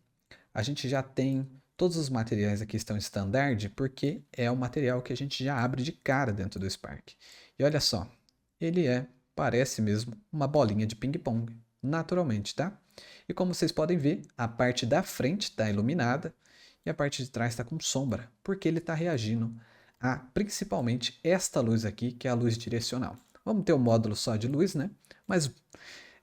a gente já tem todos os materiais aqui estão standard, porque é o material que a gente já abre de cara dentro do Spark. E olha só, ele parece mesmo uma bolinha de ping-pong, naturalmente, tá? E como vocês podem ver, a parte da frente está iluminada e a parte de trás está com sombra, porque ele está reagindo a principalmente esta luz aqui, que é a luz direcional. Vamos ter um módulo só de luz, né? Mas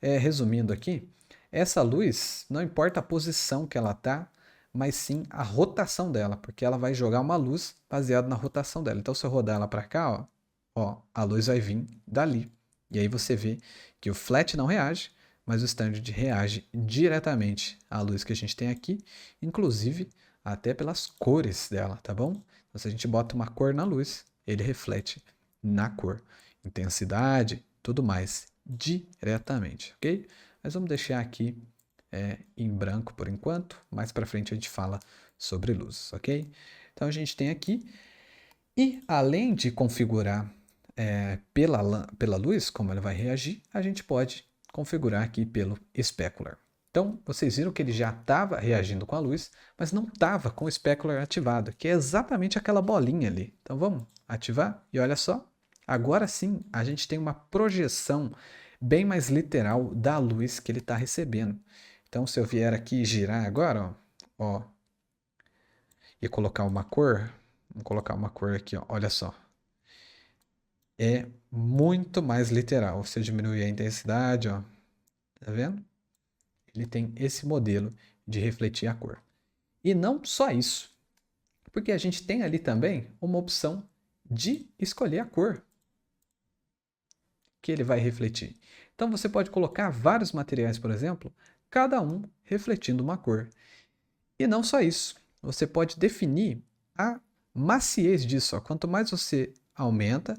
resumindo aqui, essa luz não importa a posição que ela está, mas sim a rotação dela, porque ela vai jogar uma luz baseada na rotação dela. Então, se eu rodar ela para cá, ó, a luz vai vir dali. E aí você vê que o flat não reage, mas o standard reage diretamente à luz que a gente tem aqui, inclusive até pelas cores dela, tá bom? Então, se a gente bota uma cor na luz, ele reflete na cor, intensidade, tudo mais, diretamente, ok? Mas vamos deixar aqui em branco por enquanto, mais para frente a gente fala sobre luzes, ok? Então a gente tem aqui, e além de configurar pela luz, como ela vai reagir, a gente pode configurar aqui pelo specular. Então, vocês viram que ele já estava reagindo com a luz, mas não estava com o specular ativado, que é exatamente aquela bolinha ali. Então, vamos ativar e olha só. Agora sim, a gente tem uma projeção bem mais literal da luz que ele está recebendo. Então, se eu vier aqui e girar agora, ó, e colocar uma cor, vamos colocar uma cor aqui, ó, olha só. É muito mais literal. Você diminui a intensidade, ó, tá vendo? Ele tem esse modelo de refletir a cor. E não só isso, porque a gente tem ali também uma opção de escolher a cor que ele vai refletir. Então você pode colocar vários materiais, por exemplo, cada um refletindo uma cor. E não só isso, você pode definir a maciez disso. Ó. Quanto mais você aumenta,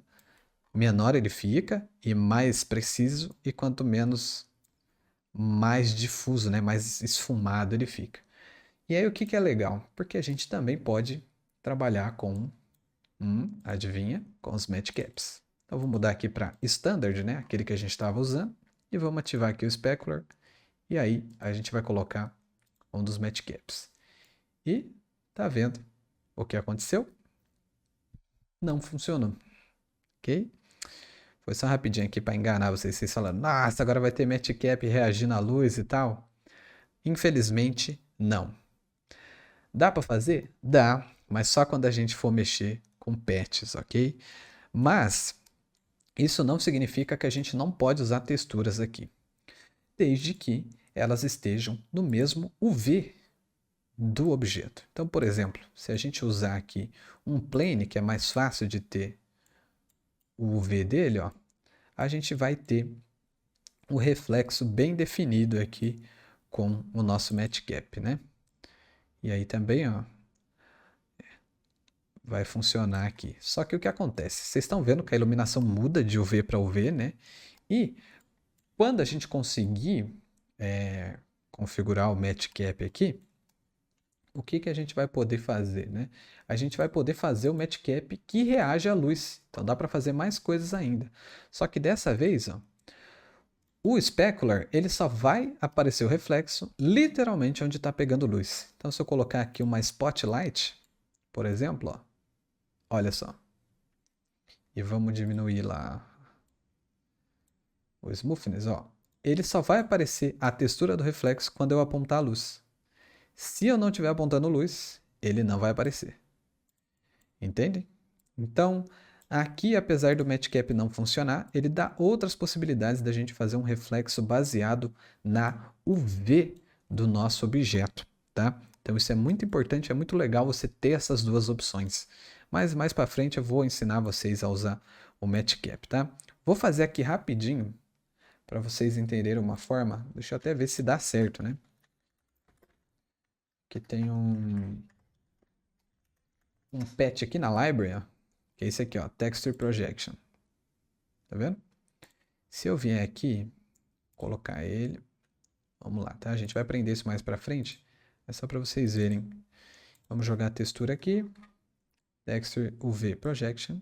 menor ele fica e mais preciso, e quanto menos, mais difuso, né? Mais esfumado ele fica. E aí o que é legal? Porque a gente também pode trabalhar com, adivinha, com os match caps. Então vou mudar aqui para Standard, né? Aquele que a gente estava usando, e vamos ativar aqui o Specular, e aí a gente vai colocar um dos match caps. E tá vendo o que aconteceu? Não funcionou, ok? Foi só rapidinho aqui para enganar vocês, vocês falando, nossa, agora vai ter match cap reagindo à luz e tal. Infelizmente, não. Dá para fazer? Dá, mas só quando a gente for mexer com patches, ok? Mas isso não significa que a gente não pode usar texturas aqui, desde que elas estejam no mesmo UV do objeto. Então, por exemplo, se a gente usar aqui um plane, que é mais fácil de ter o UV dele, ó, a gente vai ter o reflexo bem definido aqui com o nosso match cap, né? E aí também, ó, vai funcionar aqui. Só que o que acontece? Vocês estão vendo que a iluminação muda de UV para UV, né? E quando a gente conseguir configurar o match cap aqui, o que a gente vai poder fazer, né? A gente vai poder fazer o match cap que reage à luz. Então dá para fazer mais coisas ainda. Só que dessa vez, ó, o specular, ele só vai aparecer o reflexo literalmente onde está pegando luz. Então se eu colocar aqui uma spotlight, por exemplo, ó, olha só. E vamos diminuir lá o smoothness, ó. Ele só vai aparecer a textura do reflexo quando eu apontar a luz. Se eu não estiver apontando luz, ele não vai aparecer. Entende? Então, aqui, apesar do match cap não funcionar, ele dá outras possibilidades da gente fazer um reflexo baseado na UV do nosso objeto, tá? Então isso é muito importante, é muito legal você ter essas duas opções. Mas mais para frente eu vou ensinar vocês a usar o match cap, tá? Vou fazer aqui rapidinho para vocês entenderem uma forma. Deixa eu até ver se dá certo, né? Que tem um patch aqui na library, ó, que é esse aqui, ó, Texture Projection. Tá vendo? Se eu vier aqui, colocar ele, vamos lá, tá? A gente vai aprender isso mais pra frente, é só para vocês verem. Vamos jogar a textura aqui, Texture UV Projection,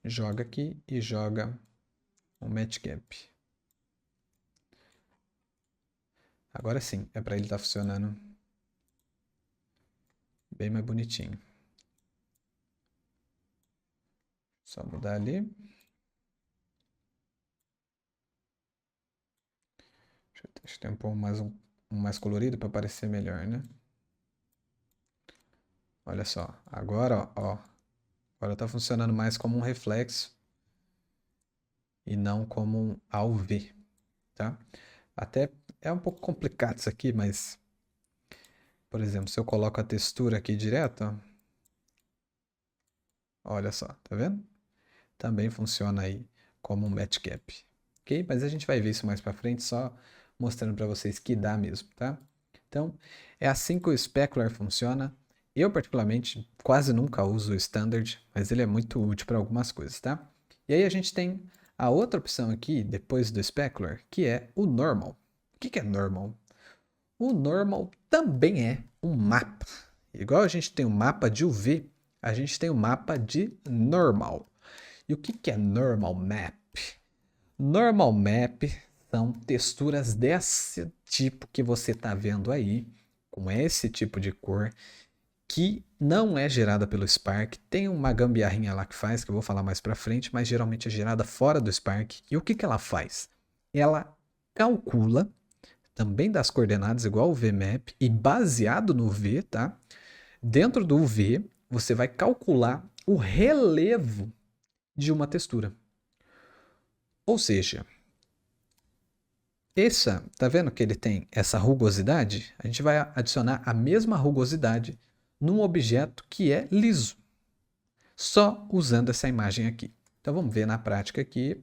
joga aqui e joga um Match Cap. Agora sim, é para ele estar funcionando bem mais bonitinho. Só mudar ali. Deixa eu ter um pouco mais, um mais colorido para parecer melhor, né? Olha só, agora, ó, agora está funcionando mais como um reflexo e não como um AUV, tá? Até é um pouco complicado isso aqui, mas, por exemplo, se eu coloco a textura aqui direto, ó, olha só, tá vendo? Também funciona aí como um match cap, ok? Mas a gente vai ver isso mais para frente, só mostrando para vocês que dá mesmo, tá? Então, é assim que o Specular funciona. Eu, particularmente, quase nunca uso o Standard, mas ele é muito útil para algumas coisas, tá? E aí a gente tem a outra opção aqui, depois do Specular, que é o Normal. O que é Normal? O Normal também é um mapa. Igual a gente tem um mapa de UV, a gente tem um mapa de Normal. E o que é Normal Map? Normal Map são texturas desse tipo que você está vendo aí, com esse tipo de cor, que não é gerada pelo Spark. Tem uma gambiarrinha lá que faz, que eu vou falar mais para frente, mas geralmente é gerada fora do Spark. E o que ela faz? Ela calcula, também das coordenadas, igual o VMap, e baseado no V, tá? Dentro do V, você vai calcular o relevo de uma textura. Ou seja, tá vendo que ele tem essa rugosidade? A gente vai adicionar a mesma rugosidade num objeto que é liso, só usando essa imagem aqui. Então vamos ver na prática aqui.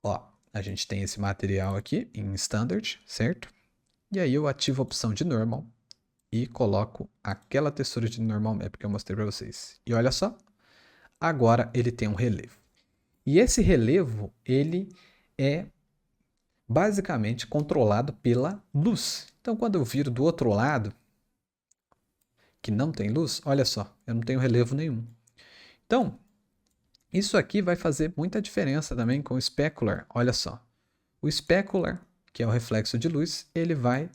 Ó, a gente tem esse material aqui em Standard, certo? E aí eu ativo a opção de Normal e coloco aquela textura de Normal Map que eu mostrei para vocês. E olha só, agora ele tem um relevo. E esse relevo, ele é basicamente controlado pela luz. Então quando eu viro do outro lado, que não tem luz, olha só, eu não tenho relevo nenhum. Então, isso aqui vai fazer muita diferença também com o specular. Olha só, o specular, que é o reflexo de luz, ele vai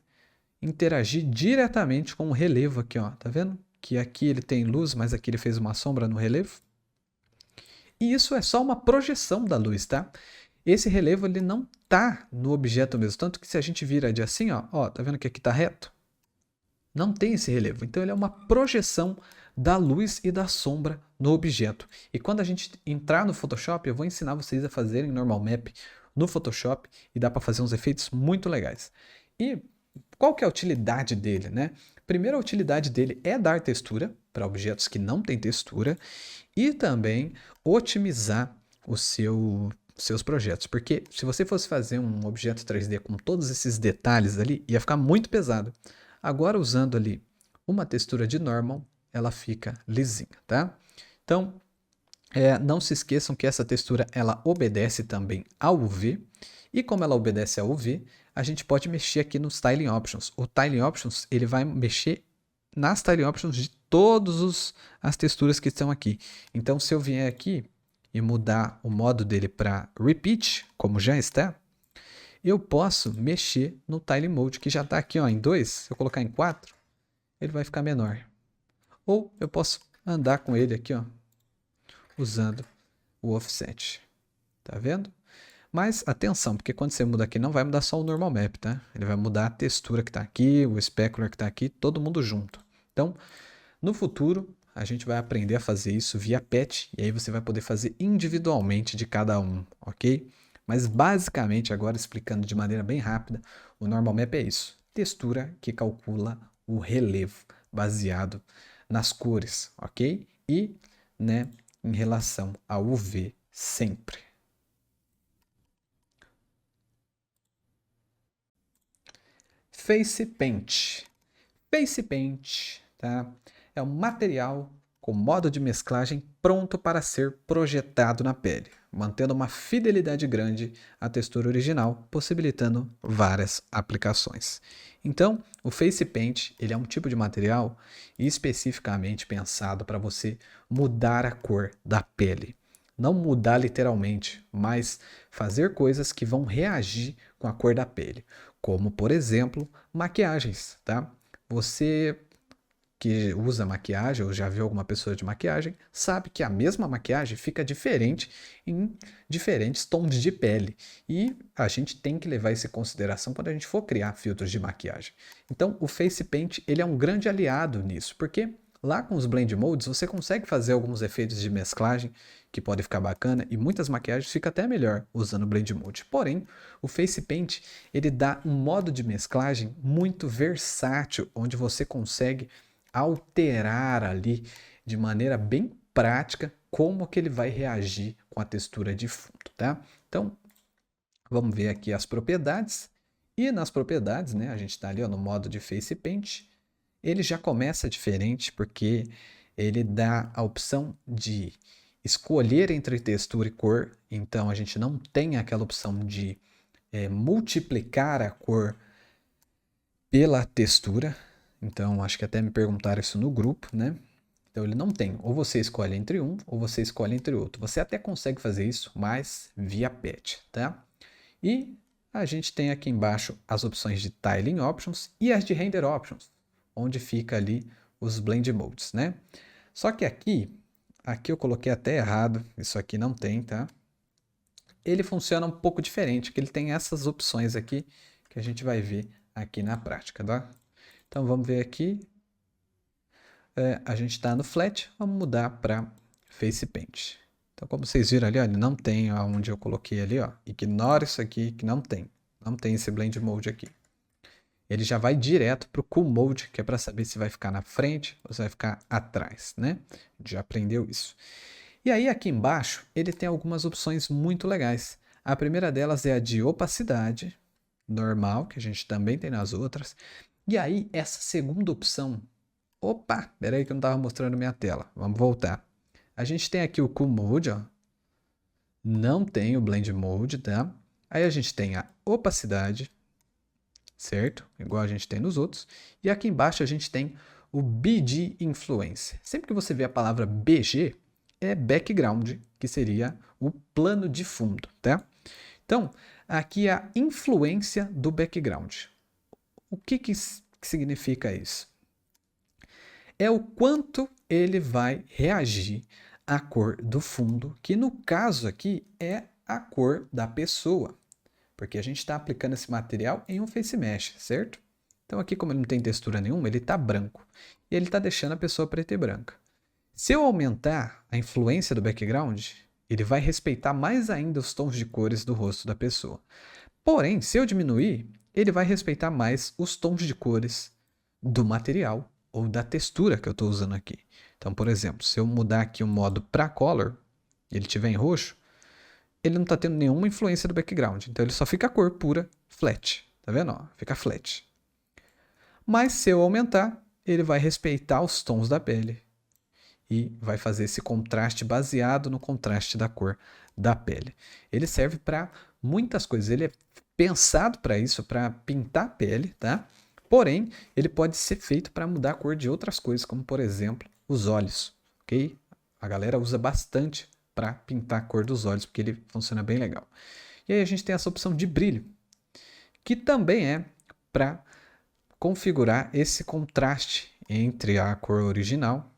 interagir diretamente com o relevo aqui, ó. Tá vendo? Que aqui ele tem luz, mas aqui ele fez uma sombra no relevo. E isso é só uma projeção da luz, tá? Esse relevo ele não tá no objeto mesmo, tanto que se a gente vira de assim, ó, tá vendo que aqui tá reto? Não tem esse relevo. Então ele é uma projeção da luz e da sombra no objeto. E quando a gente entrar no Photoshop, eu vou ensinar vocês a fazerem Normal Map no Photoshop e dá para fazer uns efeitos muito legais. E qual que é a utilidade dele, né? Primeiro, a utilidade dele é dar textura para objetos que não têm textura e também otimizar seus projetos. Porque se você fosse fazer um objeto 3D com todos esses detalhes ali, ia ficar muito pesado. Agora, usando ali uma textura de normal, ela fica lisinha, tá? Então, não se esqueçam que essa textura ela obedece também ao UV. E como ela obedece ao UV, a gente pode mexer aqui nos Styling Options. O Styling Options ele vai mexer nas Styling Options de todas as texturas que estão aqui. Então, se eu vier aqui e mudar o modo dele para Repeat, como já está, eu posso mexer no Tiling Mode, que já está aqui ó, em 2. Se eu colocar em 4, ele vai ficar menor. Ou eu posso andar com ele aqui, ó, usando o Offset. Tá vendo? Mas atenção, porque quando você muda aqui, não vai mudar só o Normal Map, tá? Ele vai mudar a textura que está aqui, o Specular que está aqui, todo mundo junto. Então, no futuro, a gente vai aprender a fazer isso via patch, e aí você vai poder fazer individualmente de cada um, ok? Mas basicamente, agora explicando de maneira bem rápida, o Normal Map é isso. Textura que calcula o relevo, baseado nas cores, ok? E, né, em relação ao UV sempre. Face Paint. Face Paint, tá? É um material com modo de mesclagem pronto para ser projetado na pele, mantendo uma fidelidade grande à textura original, possibilitando várias aplicações. Então, o Face Paint ele é um tipo de material especificamente pensado para você mudar a cor da pele. Não mudar literalmente, mas fazer coisas que vão reagir com a cor da pele, como por exemplo, maquiagens, tá? Você que usa maquiagem ou já viu alguma pessoa de maquiagem, sabe que a mesma maquiagem fica diferente em diferentes tons de pele. E a gente tem que levar isso em consideração quando a gente for criar filtros de maquiagem. Então, o Face Paint ele é um grande aliado nisso, porque lá com os Blend Modes você consegue fazer alguns efeitos de mesclagem que podem ficar bacana e muitas maquiagens fica até melhor usando o Blend Mode. Porém, o Face Paint ele dá um modo de mesclagem muito versátil, onde você consegue alterar ali de maneira bem prática como que ele vai reagir com a textura de fundo, tá? Então, vamos ver aqui as propriedades. E nas propriedades, né, a gente está ali ó, no modo de Face Paint, ele já começa diferente porque ele dá a opção de escolher entre textura e cor. Então, a gente não tem aquela opção de multiplicar a cor pela textura. Então, acho que até me perguntaram isso no grupo, né? Então, ele não tem. Ou você escolhe entre um, ou você escolhe entre outro. Você até consegue fazer isso, mas via patch, tá? E a gente tem aqui embaixo as opções de Tiling Options e as de Render Options, onde fica ali os Blend Modes, né? Só que aqui eu coloquei até errado. Isso aqui não tem, tá? Ele funciona um pouco diferente, que ele tem essas opções aqui que a gente vai ver aqui na prática, tá? Então vamos ver aqui, a gente está no Flat, vamos mudar para Face Paint. Então, como vocês viram ali, ó, ele não tem onde eu coloquei ali, ó. Ignora isso aqui que não tem. Não tem esse Blend Mode aqui. Ele já vai direto para o Cool Mode, que é para saber se vai ficar na frente ou se vai ficar atrás, né? Já aprendeu isso. E aí aqui embaixo ele tem algumas opções muito legais. A primeira delas é a de opacidade, normal, que a gente também tem nas outras. E aí essa segunda opção, opa, peraí que eu não estava mostrando minha tela, vamos voltar. A gente tem aqui o Cool Mode, ó. Não tem o Blend Mode, tá? Aí a gente tem a opacidade, certo? Igual a gente tem nos outros. E aqui embaixo a gente tem o BG Influence. Sempre que você vê a palavra BG, é background, que seria o plano de fundo, tá? Então, aqui é a influência do background. O que significa isso? É o quanto ele vai reagir à cor do fundo, que no caso aqui é a cor da pessoa, porque a gente está aplicando esse material em um face mesh, certo? Então aqui, como ele não tem textura nenhuma, ele está branco. E ele está deixando a pessoa preta e branca. Se eu aumentar a influência do background, ele vai respeitar mais ainda os tons de cores do rosto da pessoa. Porém, se eu diminuir, ele vai respeitar mais os tons de cores do material ou da textura que eu estou usando aqui. Então, por exemplo, se eu mudar aqui o modo para color e ele estiver em roxo, ele não está tendo nenhuma influência do background. Então ele só fica a cor pura, flat. Tá vendo? Ó, fica flat. Mas se eu aumentar, ele vai respeitar os tons da pele e vai fazer esse contraste baseado no contraste da cor da pele. Ele serve para muitas coisas. Ele é pensado para isso, para pintar a pele, tá? Porém, ele pode ser feito para mudar a cor de outras coisas, como por exemplo, os olhos, ok? A galera usa bastante para pintar a cor dos olhos, porque ele funciona bem legal. E aí a gente tem essa opção de brilho, que também é para configurar esse contraste entre a cor original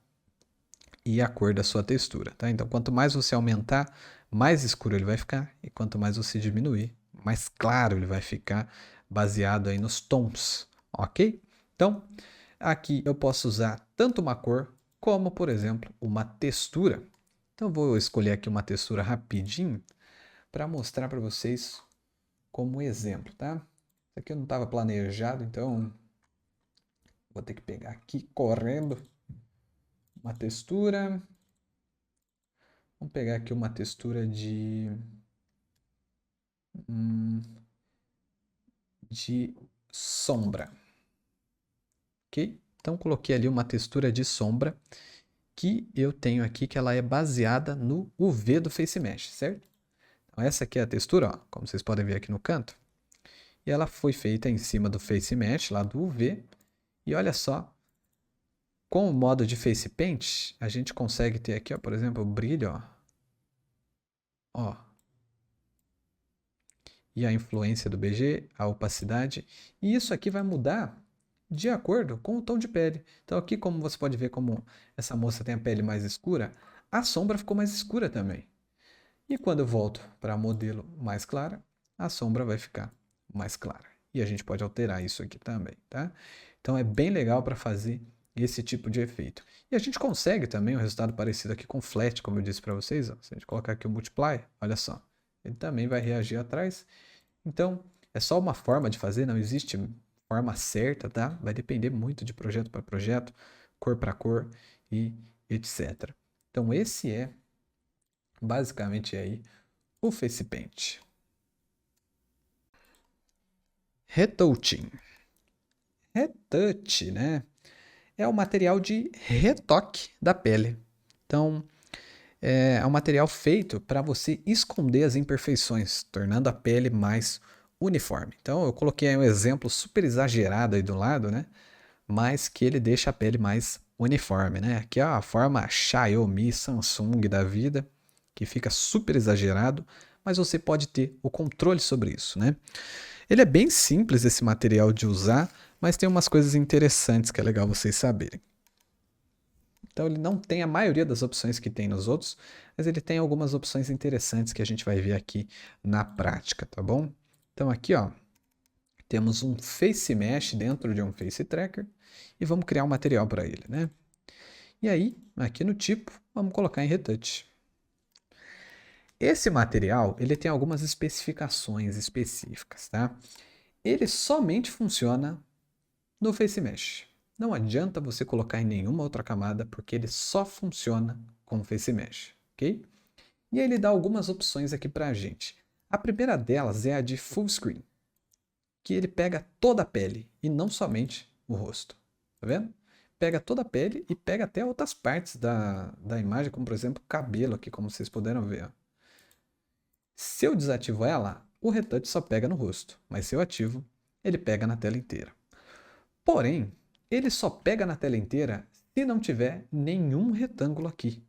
e a cor da sua textura, tá? Então, quanto mais você aumentar, mais escuro ele vai ficar, e quanto mais você diminuir, mais claro ele vai ficar, baseado aí nos tons, ok? Então, aqui eu posso usar tanto uma cor, como, por exemplo, uma textura. Então, vou escolher aqui uma textura rapidinho, para mostrar para vocês como exemplo, tá? Isso aqui eu não estava planejado, então vou ter que pegar aqui correndo uma textura. Vamos pegar aqui uma textura de sombra, ok? Então coloquei ali uma textura de sombra que eu tenho aqui, que ela é baseada no UV do Face Mesh, certo? Então essa aqui é a textura, ó, como vocês podem ver aqui no canto. E ela foi feita em cima do Face Mesh, lá do UV. E olha só, com o modo de Face Paint, a gente consegue ter aqui, ó, por exemplo, o brilho, ó. Ó. E a influência do BG, a opacidade. E isso aqui vai mudar de acordo com o tom de pele. Então aqui, como você pode ver, como essa moça tem a pele mais escura, a sombra ficou mais escura também. E quando eu volto para modelo mais clara, a sombra vai ficar mais clara. E a gente pode alterar isso aqui também, tá? Então é bem legal para fazer esse tipo de efeito. E a gente consegue também um resultado parecido aqui com flat, como eu disse para vocês. Ó. Se a gente colocar aqui o multiply, olha só, ele também vai reagir atrás. Então, é só uma forma de fazer, não existe forma certa, tá? Vai depender muito de projeto para projeto, cor para cor e etc. Então, esse é basicamente aí o Face Paint. Retouching. Retouch, né? É o material de retoque da pele. Então, é um material feito para você esconder as imperfeições, tornando a pele mais uniforme. Então, eu coloquei aí um exemplo super exagerado aí do lado, né? Mas que ele deixa a pele mais uniforme, né? Aqui é a forma Xiaomi, Samsung da vida, que fica super exagerado, mas você pode ter o controle sobre isso, né? Ele é bem simples esse material de usar, mas tem umas coisas interessantes que é legal vocês saberem. Então ele não tem a maioria das opções que tem nos outros, mas ele tem algumas opções interessantes que a gente vai ver aqui na prática, tá bom? Então aqui, ó, temos um Face Mesh dentro de um Face Tracker e vamos criar um material para ele, né? E aí, aqui no tipo, vamos colocar em Retouch. Esse material, ele tem algumas especificações específicas, tá? Ele somente funciona no Face Mesh. Não adianta você colocar em nenhuma outra camada, porque ele só funciona com o Face Mesh, ok? E aí ele dá algumas opções aqui pra gente. A primeira delas é a de Full Screen, que ele pega toda a pele e não somente o rosto, tá vendo? Pega toda a pele e pega até outras partes da imagem, como por exemplo o cabelo aqui, como vocês puderam ver, ó. Se eu desativo ela, o retouch só pega no rosto, mas se eu ativo, ele pega na tela inteira. Porém, ele só pega na tela inteira se não tiver nenhum retângulo aqui.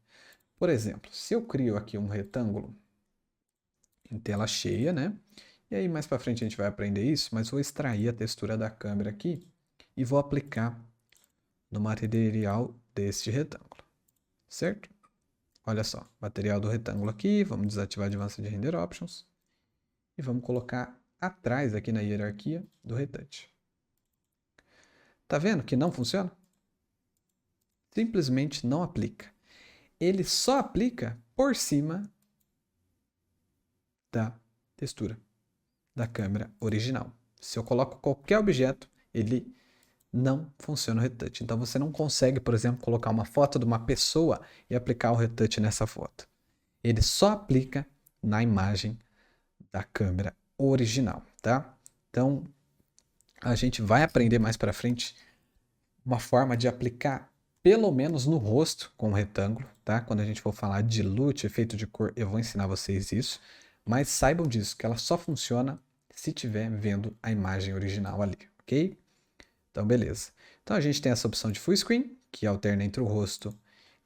Por exemplo, se eu crio aqui um retângulo em tela cheia, né? E aí mais para frente a gente vai aprender isso, mas vou extrair a textura da câmera aqui e vou aplicar no material deste retângulo, certo? Olha só, material do retângulo aqui, vamos desativar Advanced Render Options e vamos colocar atrás aqui na hierarquia do retouch. Tá vendo que não funciona? Simplesmente não aplica. Ele só aplica por cima da textura da câmera original. Se eu coloco qualquer objeto, ele não funciona o retouch. Então você não consegue, por exemplo, colocar uma foto de uma pessoa e aplicar o retouch nessa foto. Ele só aplica na imagem da câmera original, tá? Então a gente vai aprender mais para frente uma forma de aplicar pelo menos no rosto com o retângulo, tá? Quando a gente for falar de dilute, efeito de cor, eu vou ensinar vocês isso. Mas saibam disso, que ela só funciona se estiver vendo a imagem original ali, ok? Então, beleza. Então, a gente tem essa opção de Full Screen, que alterna entre o rosto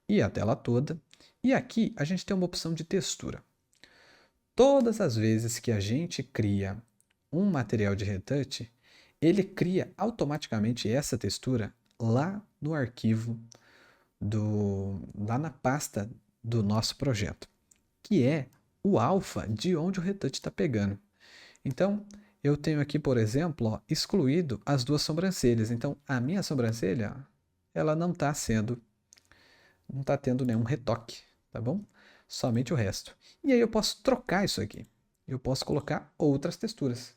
e a tela toda. E aqui, a gente tem uma opção de textura. Todas as vezes que a gente cria um material de retouch, ele cria automaticamente essa textura lá no arquivo, lá na pasta do nosso projeto, que é o alfa de onde o retouch está pegando. Então, eu tenho aqui, por exemplo, ó, excluído as duas sobrancelhas. Então, a minha sobrancelha, ela não está tendo nenhum retoque, tá bom? Somente o resto. E aí eu posso trocar isso aqui. Eu posso colocar outras texturas.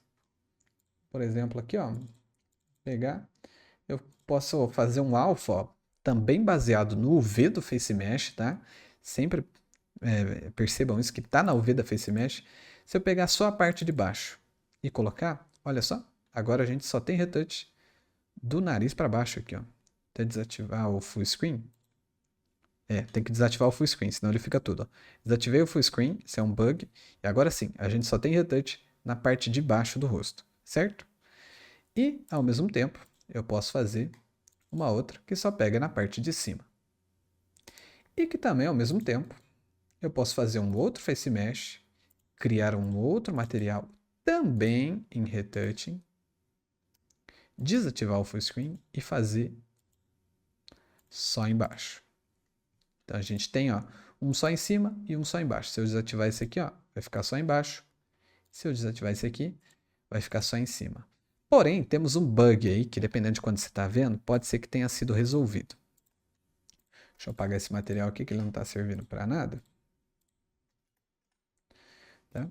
Por exemplo, aqui, ó, pegar, eu posso fazer um alfa, ó, também baseado no UV do Face Mesh, tá? Sempre percebam isso, que está na UV da Face Mesh. Se eu pegar só a parte de baixo e colocar, olha só, agora a gente só tem retouch do nariz para baixo aqui, ó. Até desativar o full screen. Tem que desativar o full screen, senão ele fica tudo, ó. Desativei o full screen, isso é um bug. E agora sim, a gente só tem retouch na parte de baixo do rosto, certo? E, ao mesmo tempo, eu posso fazer uma outra que só pega na parte de cima. E que também, ao mesmo tempo, eu posso fazer um outro Face Mesh, criar um outro material também em retouching, desativar o full screen e fazer só embaixo. Então a gente tem, ó, um só em cima e um só embaixo. Se eu desativar esse aqui, ó, vai ficar só embaixo. Se eu desativar esse aqui, vai ficar só em cima. Porém, temos um bug aí que, dependendo de quando você está vendo, pode ser que tenha sido resolvido. Deixa eu apagar esse material aqui que ele não está servindo para nada. Tá?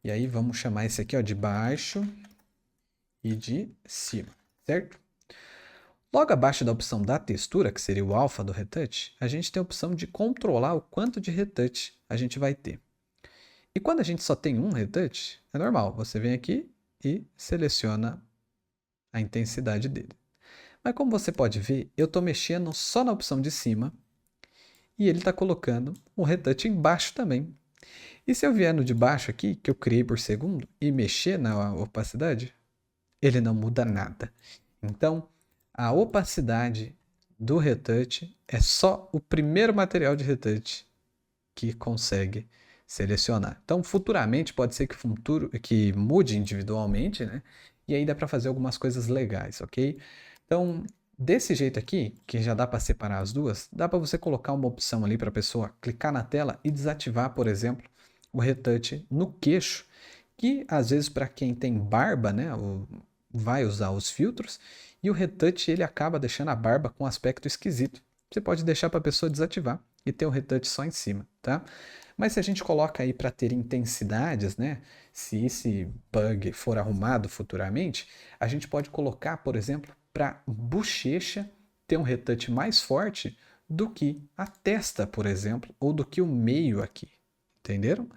E aí vamos chamar esse aqui, ó, de baixo e de cima, certo? Logo abaixo da opção da textura, que seria o alfa do retouch, a gente tem a opção de controlar o quanto de retouch a gente vai ter. E quando a gente só tem um retouch, é normal, você vem aqui e seleciona a intensidade dele. Mas como você pode ver, eu estou mexendo só na opção de cima e ele está colocando um retouch embaixo também. E se eu vier no de baixo aqui, que eu criei por segundo, e mexer na opacidade, ele não muda nada. Então, a opacidade do retouch é só o primeiro material de retouch que consegue selecionar. Então, futuramente, pode ser que mude individualmente, né? E aí dá para fazer algumas coisas legais, ok? Então, desse jeito aqui, que já dá para separar as duas, dá para você colocar uma opção ali para a pessoa clicar na tela e desativar, por exemplo, o retouch no queixo, que às vezes para quem tem barba, né, vai usar os filtros, e o retouch ele acaba deixando a barba com um aspecto esquisito. Você pode deixar para a pessoa desativar e ter o retouch só em cima. Então, tá? Mas se a gente coloca aí para ter intensidades, né? Se esse bug for arrumado futuramente, a gente pode colocar, por exemplo, para bochecha ter um retouch mais forte do que a testa, por exemplo, ou do que o meio aqui. Entenderam?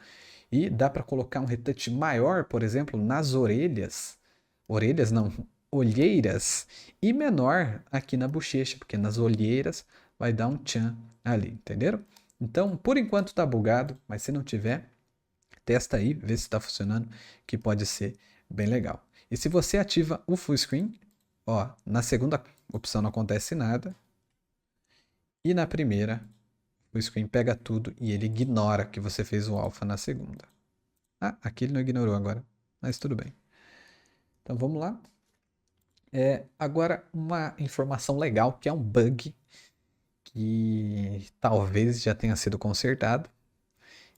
E dá para colocar um retouch maior, por exemplo, nas orelhas. Orelhas não, olheiras. E menor aqui na bochecha, porque nas olheiras vai dar um tchan ali, entenderam? Então, por enquanto está bugado, mas se não tiver, testa aí, vê se está funcionando, que pode ser bem legal. E se você ativa o full screen, ó, na segunda opção não acontece nada. E na primeira, o screen pega tudo e ele ignora que você fez o alpha na segunda. Ah, aqui ele não ignorou agora, mas tudo bem. Então vamos lá. Agora uma informação legal que é um bug que talvez já tenha sido consertado.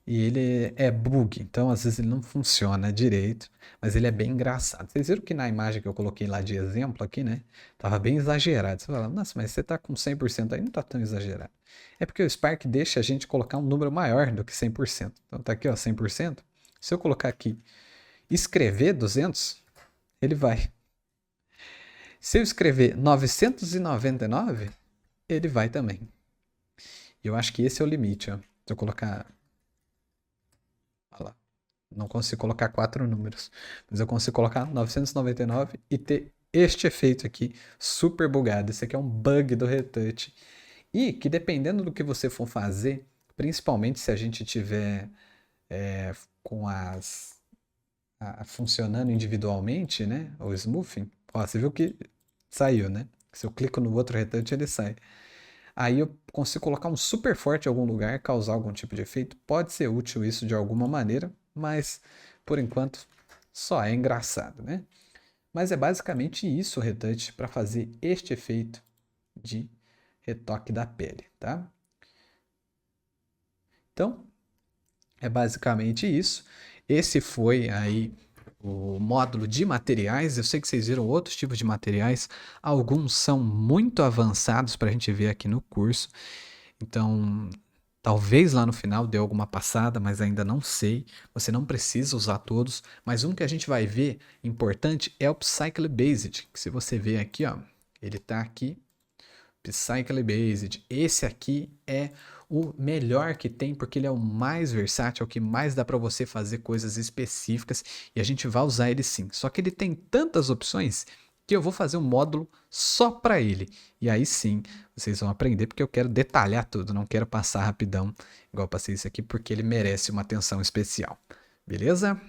E ele é bug, então às vezes ele não funciona direito, mas ele é bem engraçado. Vocês viram que na imagem que eu coloquei lá de exemplo aqui, né? Tava bem exagerado. Você fala, nossa, mas você tá com 100% aí, não tá tão exagerado. É porque o Spark deixa a gente colocar um número maior do que 100%. Então tá aqui, ó, 100%. Se eu colocar aqui escrever 200, ele vai. Se eu escrever 999, ele vai também. E eu acho que esse é o limite, ó. Se eu colocar... Olha lá. Não consigo colocar 4 números, mas eu consigo colocar 999 e ter este efeito aqui super bugado. Esse aqui é um bug do retouch. E que dependendo do que você for fazer, principalmente se a gente tiver com funcionando individualmente, né? O smoothing, ó, você viu que saiu, né? Se eu clico no outro retouch, ele sai. Aí eu consigo colocar um super forte em algum lugar, causar algum tipo de efeito. Pode ser útil isso de alguma maneira, mas por enquanto só é engraçado, né? Mas é basicamente isso o retouch para fazer este efeito de retoque da pele, tá? Então, é basicamente isso. Esse foi aí o módulo de materiais. Eu sei que vocês viram outros tipos de materiais. Alguns são muito avançados para a gente ver aqui no curso. Então, talvez lá no final dê alguma passada, mas ainda não sei. Você não precisa usar todos. Mas um que a gente vai ver importante é o Psychically Based. Que se você ver aqui, ó, ele está aqui. Psychically Based. Esse aqui é o melhor que tem, porque ele é o mais versátil, é o que mais dá para você fazer coisas específicas, e a gente vai usar ele sim. Só que ele tem tantas opções que eu vou fazer um módulo só para ele. E aí sim, vocês vão aprender, porque eu quero detalhar tudo, não quero passar rapidão, igual eu passei isso aqui, porque ele merece uma atenção especial. Beleza?